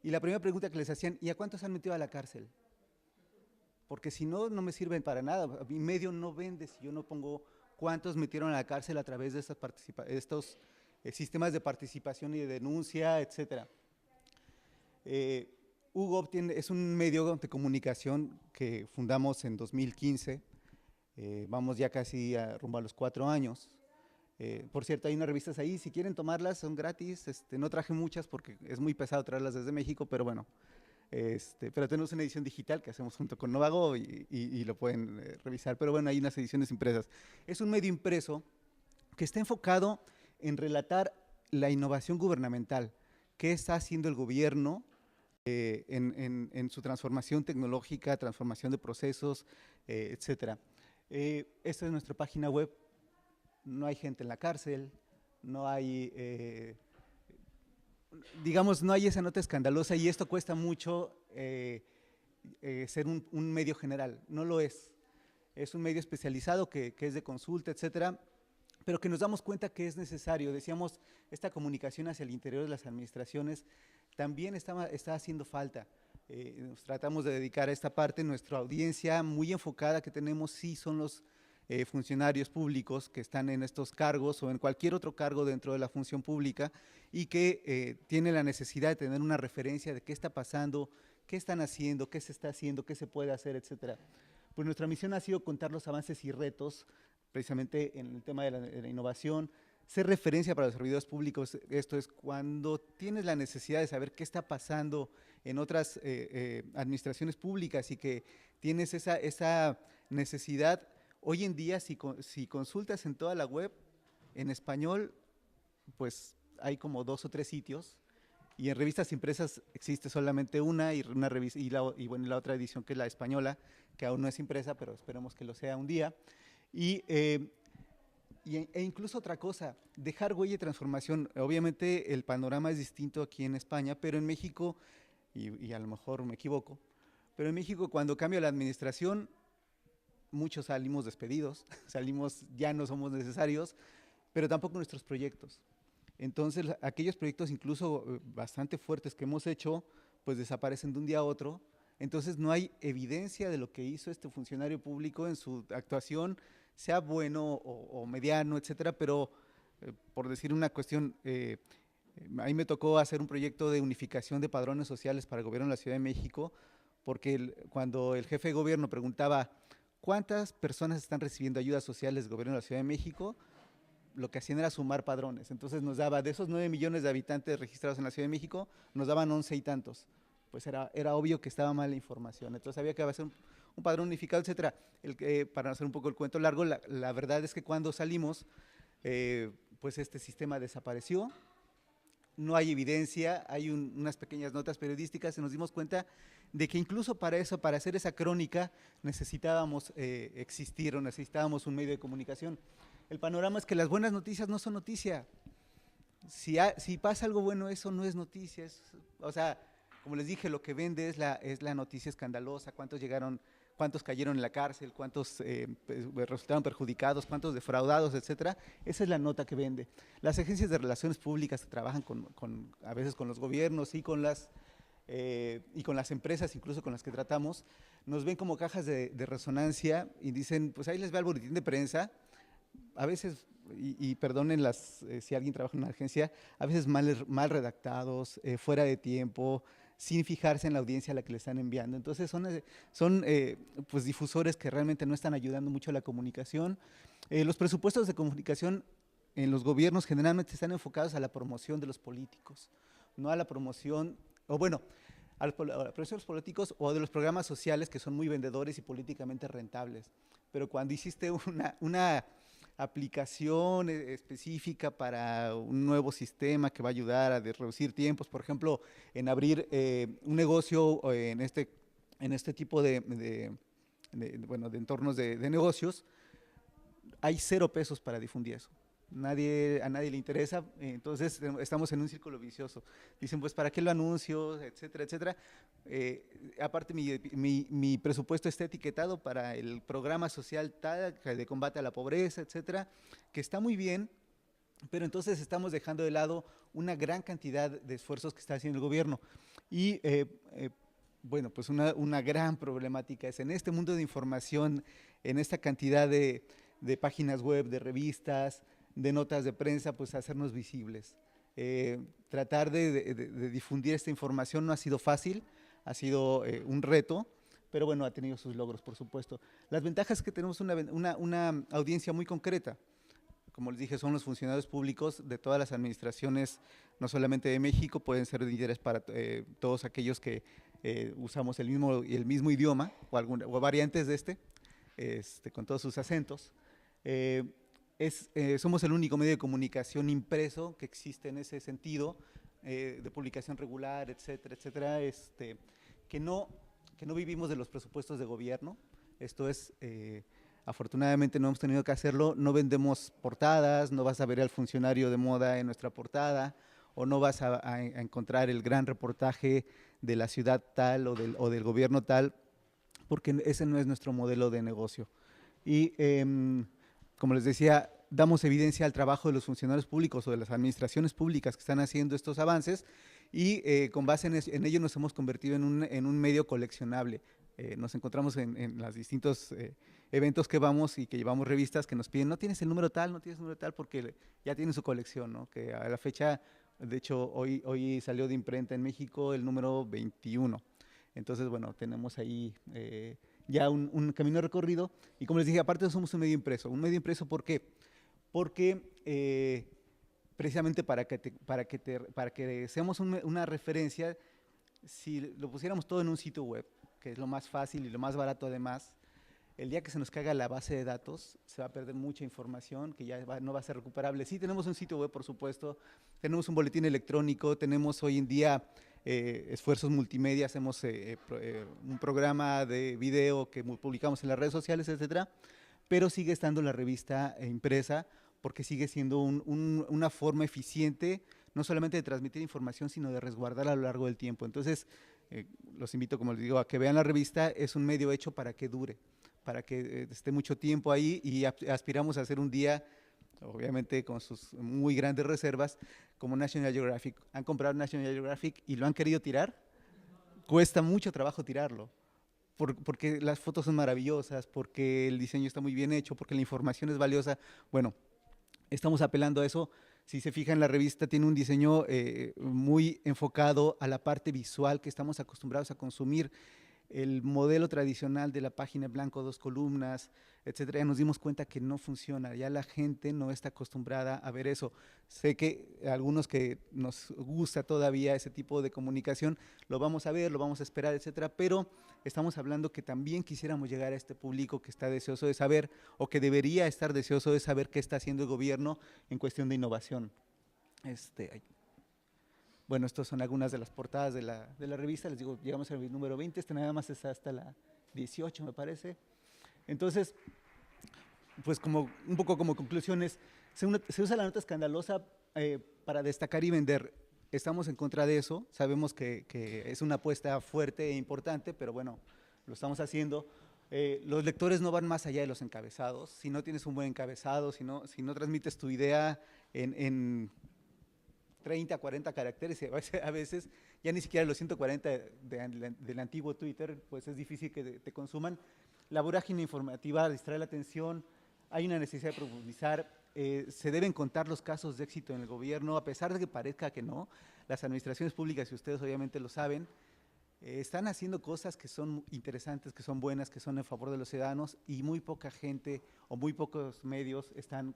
F: Y la primera pregunta que les hacían, ¿y a cuántos han metido a la cárcel? Porque si no, no me sirven para nada. Mi medio no vende si yo no pongo cuántos metieron a la cárcel a través de estos sistemas de participación y de denuncia, etcétera. UGOP es un medio de comunicación que fundamos en 2015, vamos ya casi rumbo a los 4 años. Por cierto, hay unas revistas ahí, si quieren tomarlas son gratis, no traje muchas porque es muy pesado traerlas desde México, pero bueno, pero tenemos una edición digital que hacemos junto con Novago y lo pueden revisar, pero bueno, hay unas ediciones impresas. Es un medio impreso que está enfocado en relatar la innovación gubernamental, qué está haciendo el gobierno en su transformación tecnológica, transformación de procesos, etcétera. Esta es nuestra página web, no hay gente en la cárcel, no hay, digamos, no hay esa nota escandalosa y esto cuesta mucho ser un medio general, no lo es. es un medio especializado que es de consulta, etcétera, pero que nos damos cuenta que es necesario. Decíamos, esta comunicación hacia el interior de las administraciones también está haciendo falta. Nos tratamos de dedicar a esta parte. Nuestra audiencia muy enfocada que tenemos sí son los funcionarios públicos que están en estos cargos o en cualquier otro cargo dentro de la función pública y que tienen la necesidad de tener una referencia de qué está pasando, qué están haciendo, qué se está haciendo, qué se puede hacer, etcétera. Pues nuestra misión ha sido contar los avances y retos precisamente en el tema de la innovación, ser referencia para los servidores públicos. Esto es cuando tienes la necesidad de saber qué está pasando en otras administraciones públicas y que tienes esa necesidad. Hoy en día, si consultas en toda la web, en español, pues hay como 2 o 3 sitios, y en revistas impresas existe solamente una, y bueno, la otra edición que es la española, que aún no es impresa, pero esperemos que lo sea un día. E incluso otra cosa, dejar huella y transformación. Obviamente el panorama es distinto aquí en España, pero en México, y a lo mejor me equivoco, pero en México cuando cambia la administración, muchos salimos despedidos, ya no somos necesarios, pero tampoco nuestros proyectos. Entonces, aquellos proyectos incluso bastante fuertes que hemos hecho, pues desaparecen de un día a otro. Entonces, no hay evidencia de lo que hizo este funcionario público en su actuación, sea bueno o mediano, etcétera, pero por decir una cuestión, a mí me tocó hacer un proyecto de unificación de padrones sociales para el gobierno de la Ciudad de México, porque cuando el jefe de gobierno preguntaba ¿cuántas personas están recibiendo ayudas sociales del gobierno de la Ciudad de México?, lo que hacían era sumar padrones. Entonces nos daba, de esos 9 millones de habitantes registrados en la Ciudad de México, nos daban 11 y tantos. Pues era obvio que estaba mal la información. Entonces había que hacer un padrón unificado, etcétera. Para hacer un poco el cuento largo, la verdad es que cuando salimos, pues este sistema desapareció. No hay evidencia, hay unas pequeñas notas periodísticas y nos dimos cuenta de que incluso para eso, para hacer esa crónica, necesitábamos existir o necesitábamos un medio de comunicación. El panorama es que las buenas noticias no son noticia. Si pasa algo bueno, eso no es noticia. O sea, como les dije, lo que vende es la noticia escandalosa, cuántos cayeron en la cárcel, cuántos resultaron perjudicados, cuántos defraudados, etcétera. Esa es la nota que vende. Las agencias de relaciones públicas que trabajan a veces con los gobiernos y con las empresas, incluso con las que tratamos, nos ven como cajas de resonancia y dicen, pues ahí les va el boletín de prensa. A veces, y perdonen si alguien trabaja en una agencia, a veces mal redactados, fuera de tiempo, sin fijarse en la audiencia a la que le están enviando. Entonces son pues difusores que realmente no están ayudando mucho a la comunicación. Los presupuestos de comunicación en los gobiernos generalmente están enfocados a la promoción de los políticos, no a la promoción, o bueno, a la promoción de los políticos o de los programas sociales que son muy vendedores y políticamente rentables. Pero cuando hiciste una aplicación específica para un nuevo sistema que va a ayudar a reducir tiempos, por ejemplo, en abrir un negocio en este tipo de entornos de negocios, hay 0 pesos para difundir eso. A nadie le interesa, entonces estamos en un círculo vicioso. Dicen, pues, ¿para qué lo anuncio? Etcétera, etcétera. Aparte, mi presupuesto está etiquetado para el programa social tal, de combate a la pobreza, etcétera, que está muy bien, pero entonces estamos dejando de lado una gran cantidad de esfuerzos que está haciendo el gobierno. Y bueno, pues una gran problemática es en este mundo de información, en esta cantidad de páginas web, de revistas, de notas de prensa, pues hacernos visibles. Tratar de difundir esta información no ha sido fácil, ha sido un reto, pero bueno, ha tenido sus logros, por supuesto. Las ventajas es que tenemos una audiencia muy concreta. Como les dije, son los funcionarios públicos de todas las administraciones, no solamente de México, pueden ser de interés para todos aquellos que usamos el mismo idioma o variantes de con todos sus acentos. Somos el único medio de comunicación impreso que existe en ese sentido, de publicación regular, etcétera, etcétera, que no vivimos de los presupuestos de gobierno. Esto es, afortunadamente no hemos tenido que hacerlo, no vendemos portadas, no vas a ver al funcionario de moda en nuestra portada, o no vas a encontrar el gran reportaje de la ciudad tal o del gobierno tal, porque ese no es nuestro modelo de negocio. y, como les decía, damos evidencia al trabajo de los funcionarios públicos o de las administraciones públicas que están haciendo estos avances y con base en ello nos hemos convertido en un medio coleccionable. Nos encontramos en los distintos eventos que vamos y que llevamos revistas que nos piden, no tienes el número tal, no tienes el número tal, porque ya tienen su colección, ¿no? Que a la fecha, de hecho, hoy salió de imprenta en México el número 21. Entonces, bueno, tenemos ahí ya un camino recorrido. Y como les dije, aparte somos un medio impreso. Un medio impreso, ¿por qué? Porque precisamente para que seamos una referencia, si lo pusiéramos todo en un sitio web, que es lo más fácil y lo más barato además, el día que se nos caiga la base de datos, se va a perder mucha información que ya no va a ser recuperable. Sí, tenemos un sitio web, por supuesto, tenemos un boletín electrónico, tenemos hoy en día esfuerzos multimedia, hacemos un programa de video que publicamos en las redes sociales, etcétera, pero sigue estando la revista impresa porque sigue siendo una forma eficiente, no solamente de transmitir información, sino de resguardarla a lo largo del tiempo. Entonces, los invito, como les digo, a que vean la revista, es un medio hecho para que dure, para que esté mucho tiempo ahí y aspiramos a hacer un día, obviamente con sus muy grandes reservas, como National Geographic. Han comprado National Geographic y lo han querido tirar, cuesta mucho trabajo tirarlo, porque las fotos son maravillosas, porque el diseño está muy bien hecho, porque la información es valiosa. Bueno, estamos apelando a eso. Si se fijan, la revista tiene un diseño muy enfocado a la parte visual que estamos acostumbrados a consumir. El modelo tradicional de la página en blanco, 2 columnas, etcétera, ya nos dimos cuenta que no funciona, ya la gente no está acostumbrada a ver eso. Sé que algunos que nos gusta todavía ese tipo de comunicación, lo vamos a ver, lo vamos a esperar, etcétera, pero estamos hablando que también quisiéramos llegar a este público que está deseoso de saber o que debería estar deseoso de saber qué está haciendo el gobierno en cuestión de innovación. Bueno, estas son algunas de las portadas de la revista. Les digo, llegamos al número 20, nada más está hasta la 18, me parece. Entonces, pues un poco como conclusiones, se usa la nota escandalosa para destacar y vender. Estamos en contra de eso, sabemos que es una apuesta fuerte e importante, pero bueno, lo estamos haciendo. Los lectores no van más allá de los encabezados. Si no tienes un buen encabezado, si no transmites tu idea en 30, 40 caracteres, a veces ya ni siquiera los 140 del antiguo Twitter, pues es difícil que te consuman. La vorágine informativa distrae la atención, hay una necesidad de profundizar, se deben contar los casos de éxito en el gobierno, a pesar de que parezca que no. Las administraciones públicas, y ustedes obviamente lo saben, están haciendo cosas que son interesantes, que son buenas, que son en favor de los ciudadanos, y muy poca gente o muy pocos medios están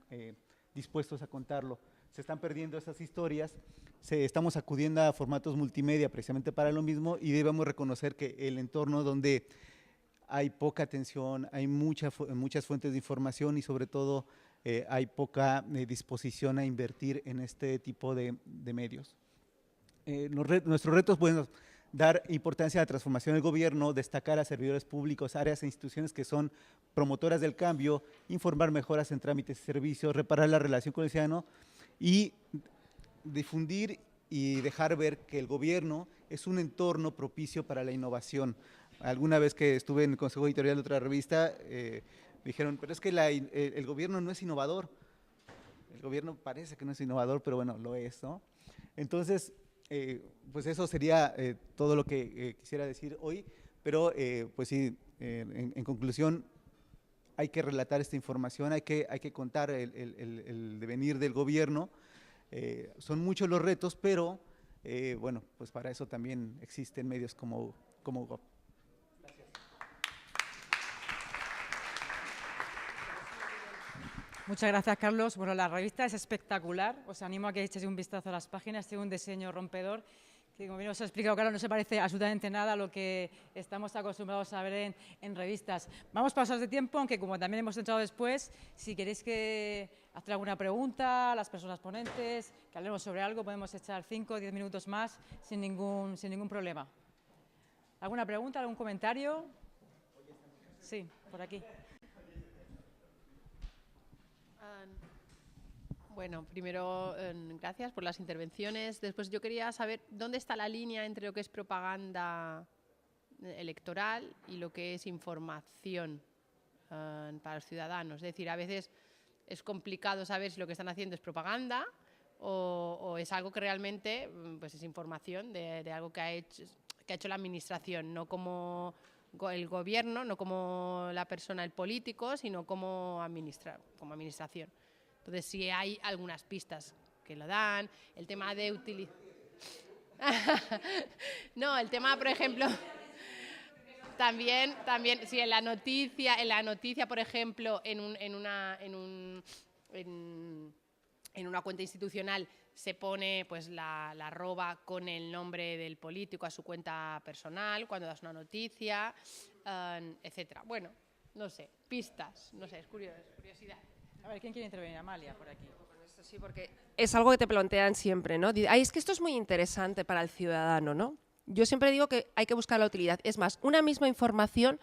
F: dispuestos a contarlo. Se están perdiendo esas historias, estamos acudiendo a formatos multimedia precisamente para lo mismo y debemos reconocer que el entorno donde hay poca atención, hay muchas fuentes de información y sobre todo hay poca disposición a invertir en este tipo de medios. Nuestros retos, bueno, dar importancia a la transformación del gobierno, destacar a servidores públicos, áreas e instituciones que son promotoras del cambio, informar mejoras en trámites y servicios, reparar la relación con el ciudadano, y difundir y dejar ver que el gobierno es un entorno propicio para la innovación. Alguna vez que estuve en el consejo editorial de otra revista, me dijeron, pero es que el gobierno no es innovador. El gobierno parece que no es innovador, pero bueno, lo es, ¿no? Entonces, pues eso sería todo lo que quisiera decir hoy, pero pues sí, en conclusión, hay que relatar esta información, hay que contar el devenir del gobierno. Son muchos los retos, pero bueno, pues para eso también existen medios como GOV. Gracias.
A: Muchas gracias, Carlos. Bueno, la revista es espectacular. Os animo a que echéis un vistazo a las páginas. Tiene un diseño rompedor que, como bien os ha explicado Carlos, no se parece absolutamente nada a lo que estamos acostumbrados a ver en revistas. Vamos pasados de tiempo, aunque como también hemos entrado después, si queréis que hacer alguna pregunta a las personas ponentes, que hablemos sobre algo, podemos echar 5 o 10 minutos más sin ningún problema. ¿Alguna pregunta, algún comentario? Sí, por aquí.
E: Bueno, primero, gracias por las intervenciones. Después yo quería saber dónde está la línea entre lo que es propaganda electoral y lo que es información para los ciudadanos. Es decir, a veces es complicado saber si lo que están haciendo es propaganda o es algo que realmente pues es información de algo que ha hecho la administración, no como el gobierno, no como la persona, el político, sino como administración. Entonces sí hay algunas pistas que lo dan, el tema de utilizar... No, el tema, por ejemplo... También, sí, en la noticia, por ejemplo, en una cuenta institucional se pone pues la arroba con el nombre del político a su cuenta personal cuando das una noticia, etcétera. Bueno, no sé, pistas, no sé, es curiosidad.
A: A ver, ¿quién quiere intervenir? Amalia, por aquí.
B: Sí, porque es algo que te plantean siempre, ¿no? Ay, es que esto es muy interesante para el ciudadano, ¿no? Yo siempre digo que hay que buscar la utilidad. Es más, una misma información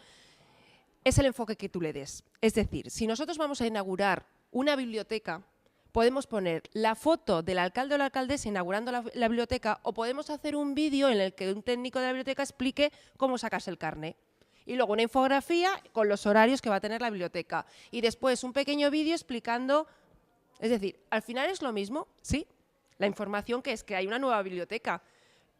B: es el enfoque que tú le des. Es decir, si nosotros vamos a inaugurar una biblioteca, podemos poner la foto del alcalde o la alcaldesa inaugurando la biblioteca, o podemos hacer un vídeo en el que un técnico de la biblioteca explique cómo sacarse el carné. Y luego una infografía con los horarios que va a tener la biblioteca. Y después un pequeño vídeo explicando... Es decir, al final es lo mismo, sí, la información que es que hay una nueva biblioteca.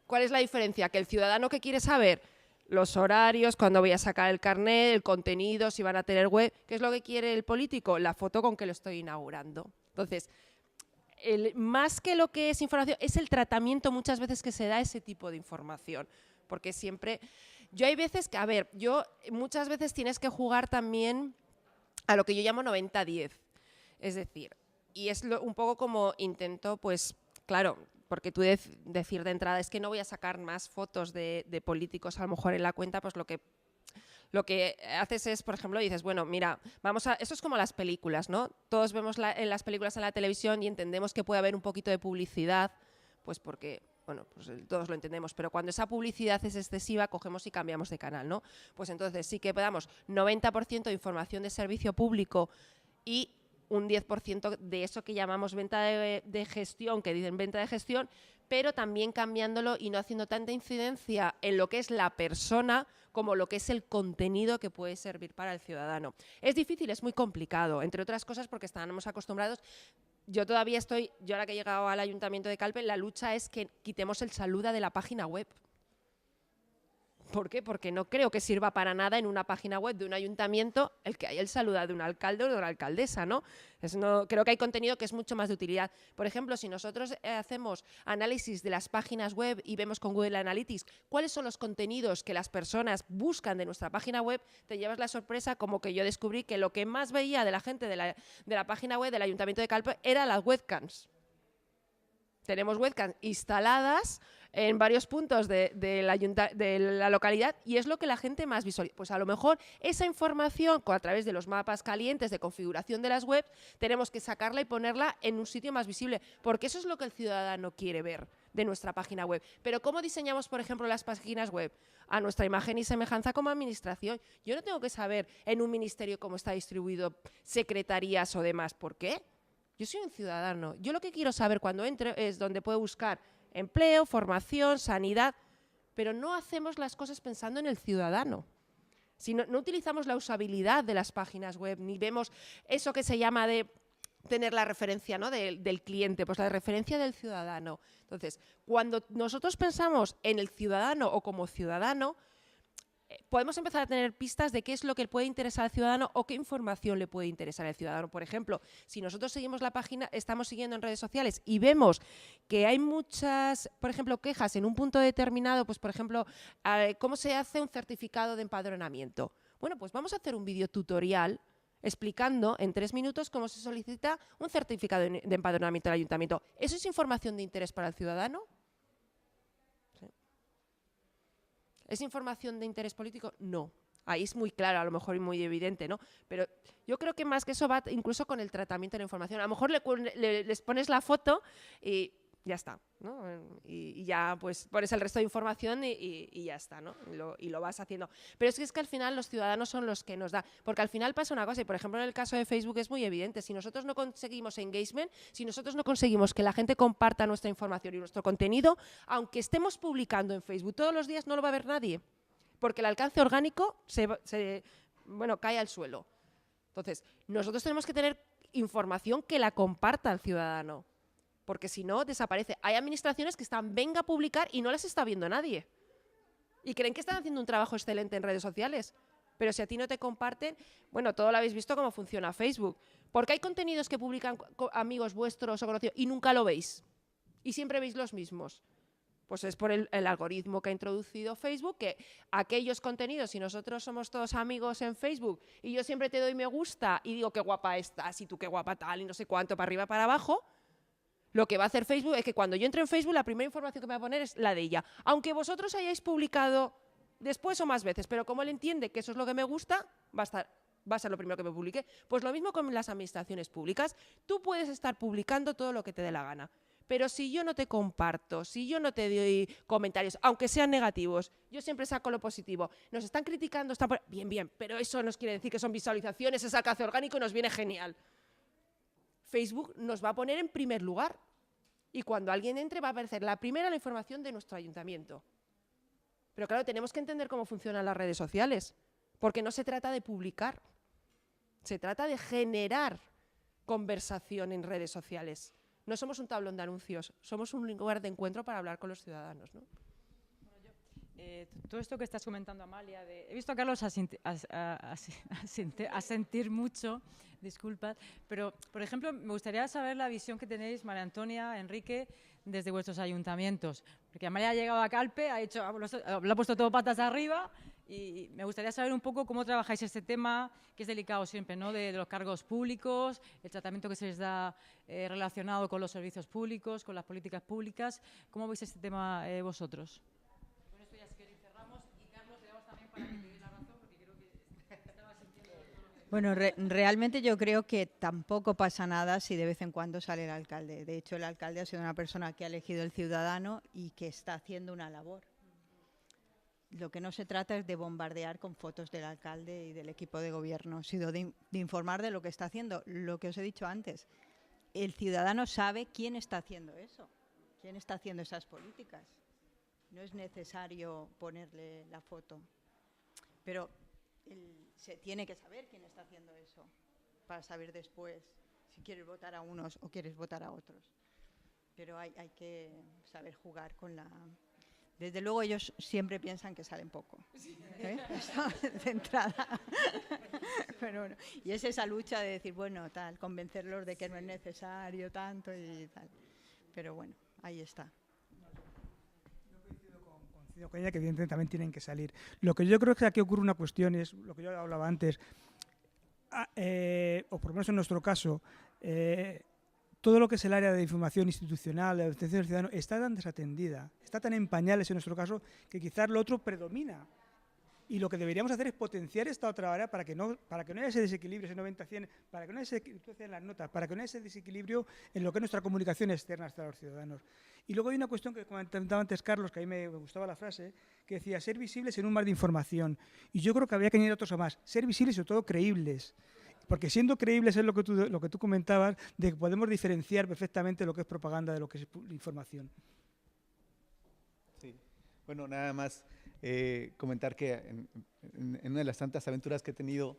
B: ¿Cuál es la diferencia? Que el ciudadano que quiere saber los horarios, cuándo voy a sacar el carnet, el contenido, si van a tener web, ¿qué es lo que quiere el político? La foto con que lo estoy inaugurando. Entonces, más que lo que es información, es el tratamiento muchas veces que se da a ese tipo de información. Porque siempre... Yo hay veces que, a ver, muchas veces tienes que jugar también a lo que yo llamo 90-10. Es decir, y es un poco como intento, pues, claro, porque tú decir de entrada es que no voy a sacar más fotos de políticos a lo mejor en la cuenta, pues lo que haces es, por ejemplo, dices, bueno, mira, esto es como las películas, ¿no? Todos vemos en las películas en la televisión y entendemos que puede haber un poquito de publicidad, pues porque, bueno, pues todos lo entendemos, pero cuando esa publicidad es excesiva, cogemos y cambiamos de canal, ¿no? Pues entonces sí que damos 90% de información de servicio público y un 10% de eso que llamamos venta de gestión, que dicen venta de gestión, pero también cambiándolo y no haciendo tanta incidencia en lo que es la persona como lo que es el contenido que puede servir para el ciudadano. Es difícil, es muy complicado, entre otras cosas porque estamos acostumbrados. Yo ahora que he llegado al Ayuntamiento de Calpe, la lucha es que quitemos el saluda de la página web. ¿Por qué? Porque no creo que sirva para nada en una página web de un ayuntamiento el que haya el saluda de un alcalde o de una alcaldesa, ¿no? Creo que hay contenido que es mucho más de utilidad. Por ejemplo, si nosotros hacemos análisis de las páginas web y vemos con Google Analytics cuáles son los contenidos que las personas buscan de nuestra página web, te llevas la sorpresa como que yo descubrí que lo que más veía de la gente de la página web del Ayuntamiento de Calpe era las webcams. Tenemos webcams instaladas en varios puntos de la localidad y es lo que la gente más visualiza. Pues a lo mejor esa información, a través de los mapas calientes de configuración de las webs, tenemos que sacarla y ponerla en un sitio más visible, porque eso es lo que el ciudadano quiere ver de nuestra página web. Pero ¿cómo diseñamos, por ejemplo, las páginas web? A nuestra imagen y semejanza como administración. Yo no tengo que saber en un ministerio cómo está distribuido secretarías o demás. ¿Por qué? Yo soy un ciudadano. Yo lo que quiero saber cuando entro es dónde puedo buscar empleo, formación, sanidad, pero no hacemos las cosas pensando en el ciudadano. Si no utilizamos la usabilidad de las páginas web, ni vemos eso que se llama de tener la referencia, ¿no? del cliente, pues la referencia del ciudadano. Entonces, cuando nosotros pensamos en el ciudadano o como ciudadano, podemos empezar a tener pistas de qué es lo que puede interesar al ciudadano o qué información le puede interesar al ciudadano. Por ejemplo, si nosotros seguimos la página, estamos siguiendo en redes sociales y vemos que hay muchas, por ejemplo, quejas en un punto determinado, pues por ejemplo, cómo se hace un certificado de empadronamiento. Bueno, pues vamos a hacer un vídeo tutorial explicando en 3 minutos cómo se solicita un certificado de empadronamiento del ayuntamiento. ¿Eso es información de interés para el ciudadano? ¿Es información de interés político? No. Ahí es muy claro, a lo mejor y muy evidente, ¿no? Pero yo creo que más que eso va incluso con el tratamiento de la información. A lo mejor les pones la foto y ya está, ¿no? Y ya pues pones el resto de información y ya está, ¿no? Y lo vas haciendo. Pero es que al final los ciudadanos son los que nos da. Porque al final pasa una cosa, y por ejemplo en el caso de Facebook es muy evidente. Si nosotros no conseguimos engagement, si nosotros no conseguimos que la gente comparta nuestra información y nuestro contenido, aunque estemos publicando en Facebook todos los días, no lo va a ver nadie. Porque el alcance orgánico cae al suelo. Entonces, nosotros tenemos que tener información que la comparta el ciudadano, porque si no, desaparece. Hay administraciones que están, venga a publicar y no las está viendo nadie. Y creen que están haciendo un trabajo excelente en redes sociales. Pero si a ti no te comparten, bueno, todo lo habéis visto cómo funciona Facebook. Porque hay contenidos que publican amigos vuestros o conocidos y nunca lo veis. Y siempre veis los mismos. Pues es por el algoritmo que ha introducido Facebook, que aquellos contenidos, si nosotros somos todos amigos en Facebook y yo siempre te doy me gusta y digo qué guapa estás y tú qué guapa tal y no sé cuánto, para arriba, para abajo, lo que va a hacer Facebook es que cuando yo entre en Facebook, la primera información que me va a poner es la de ella. Aunque vosotros hayáis publicado después o más veces, pero como él entiende que eso es lo que me gusta, va a ser lo primero que me publique. Pues lo mismo con las administraciones públicas. Tú puedes estar publicando todo lo que te dé la gana. Pero si yo no te comparto, si yo no te doy comentarios, aunque sean negativos, yo siempre saco lo positivo. Nos están criticando, bien, pero eso nos quiere decir que son visualizaciones, es alcance orgánico y nos viene genial. Facebook nos va a poner en primer lugar. Y cuando alguien entre va a aparecer la primera la información de nuestro ayuntamiento. Pero claro, tenemos que entender cómo funcionan las redes sociales, porque no se trata de publicar, se trata de generar conversación en redes sociales. No somos un tablón de anuncios, somos un lugar de encuentro para hablar con los ciudadanos, ¿no?
A: Todo esto que estás comentando, Amalia, he visto a Carlos asentir mucho, disculpad, pero, por ejemplo, me gustaría saber la visión que tenéis, María Antonia, Enrique, desde vuestros ayuntamientos. Porque Amalia ha llegado a Calpe, lo ha puesto todo patas arriba, y me gustaría saber un poco cómo trabajáis este tema, que es delicado siempre, ¿no? De los cargos públicos, el tratamiento que se les da relacionado con los servicios públicos, con las políticas públicas. ¿Cómo veis este tema vosotros?
D: Bueno, realmente yo creo que tampoco pasa nada si de vez en cuando sale el alcalde. De hecho, el alcalde ha sido una persona que ha elegido el ciudadano y que está haciendo una labor. Lo que no se trata es de bombardear con fotos del alcalde y del equipo de gobierno, sino de informar de lo que está haciendo. Lo que os he dicho antes, el ciudadano sabe quién está haciendo eso, quién está haciendo esas políticas. No es necesario ponerle la foto, pero se tiene que saber quién está haciendo eso para saber después si quieres votar a unos o quieres votar a otros. Pero hay que saber jugar con la... Desde luego ellos siempre piensan que salen poco, ¿eh? De entrada. Pero bueno, y es esa lucha de decir, bueno, tal, convencerlos de que no es necesario tanto y tal. Pero bueno, ahí está.
C: Con ella, que evidentemente también tienen que salir. Lo que yo creo que aquí ocurre una cuestión es, lo que yo hablaba antes, o por lo menos en nuestro caso, todo lo que es el área de información institucional, la atención al ciudadano, está tan desatendida, está tan en pañales en nuestro caso, que quizás lo otro predomina. Y lo que deberíamos hacer es potenciar esta otra área para que no haya ese desequilibrio, ese 90-100, para que no haya para que no haya ese desequilibrio en lo que es nuestra comunicación externa hacia los ciudadanos. Y luego hay una cuestión que comentaba antes Carlos, que a mí me gustaba la frase, que decía ser visibles en un mar de información. Y yo creo que había que añadir otros a más, ser visibles y sobre todo creíbles. Porque siendo creíbles es lo que tú comentabas, de que podemos diferenciar perfectamente lo que es propaganda de lo que es información.
F: Sí, bueno, nada más comentar que en una de las tantas aventuras que he tenido,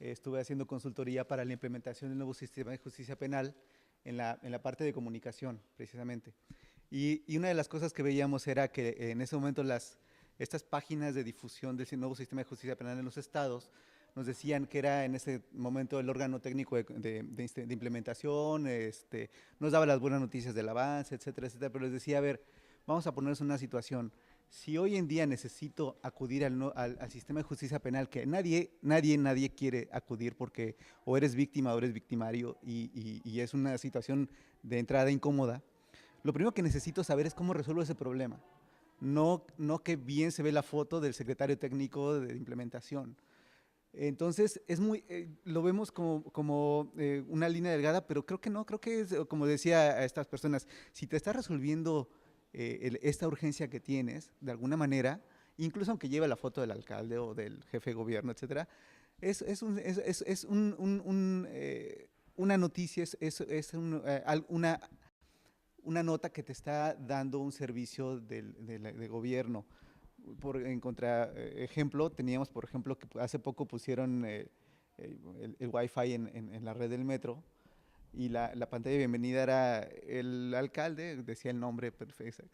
F: estuve haciendo consultoría para la implementación del nuevo sistema de justicia penal en la parte de comunicación, precisamente. Y una de las cosas que veíamos era que en ese momento estas páginas de difusión del nuevo sistema de justicia penal en los estados nos decían que era en ese momento el órgano técnico de implementación, nos daba las buenas noticias del avance, etcétera, etcétera, pero les decía, a ver, vamos a ponernos en una situación. Si hoy en día necesito acudir al sistema de justicia penal, que nadie quiere acudir porque o eres víctima o eres victimario y es una situación de entrada incómoda, lo primero que necesito saber es cómo resuelvo ese problema. No que bien se ve la foto del secretario técnico de implementación. Entonces, lo vemos como una línea delgada, pero creo que no, creo que es, como decía a estas personas, si te está resolviendo esta urgencia que tienes, de alguna manera, incluso aunque lleve la foto del alcalde o del jefe de gobierno, etcétera, es una noticia, una nota que te está dando un servicio de gobierno. En contraejemplo, teníamos, por ejemplo, que hace poco pusieron el Wi-Fi en la red del metro, y la pantalla de bienvenida era el alcalde, decía el nombre perfecto,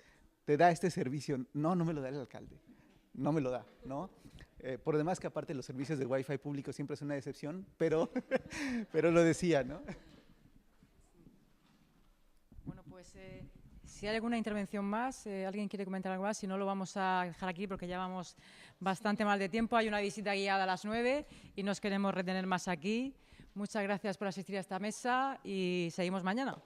F: te da este servicio. No, no me lo da el alcalde, no me lo da, ¿no? Por demás que aparte los servicios de Wi-Fi público siempre es una decepción, pero lo decía, ¿no?
A: Bueno, pues si hay alguna intervención más, alguien quiere comentar algo más, si no lo vamos a dejar aquí porque ya vamos bastante mal de tiempo. Hay una visita guiada a las 9 y nos queremos retener más aquí. Muchas gracias por asistir a esta mesa y seguimos mañana.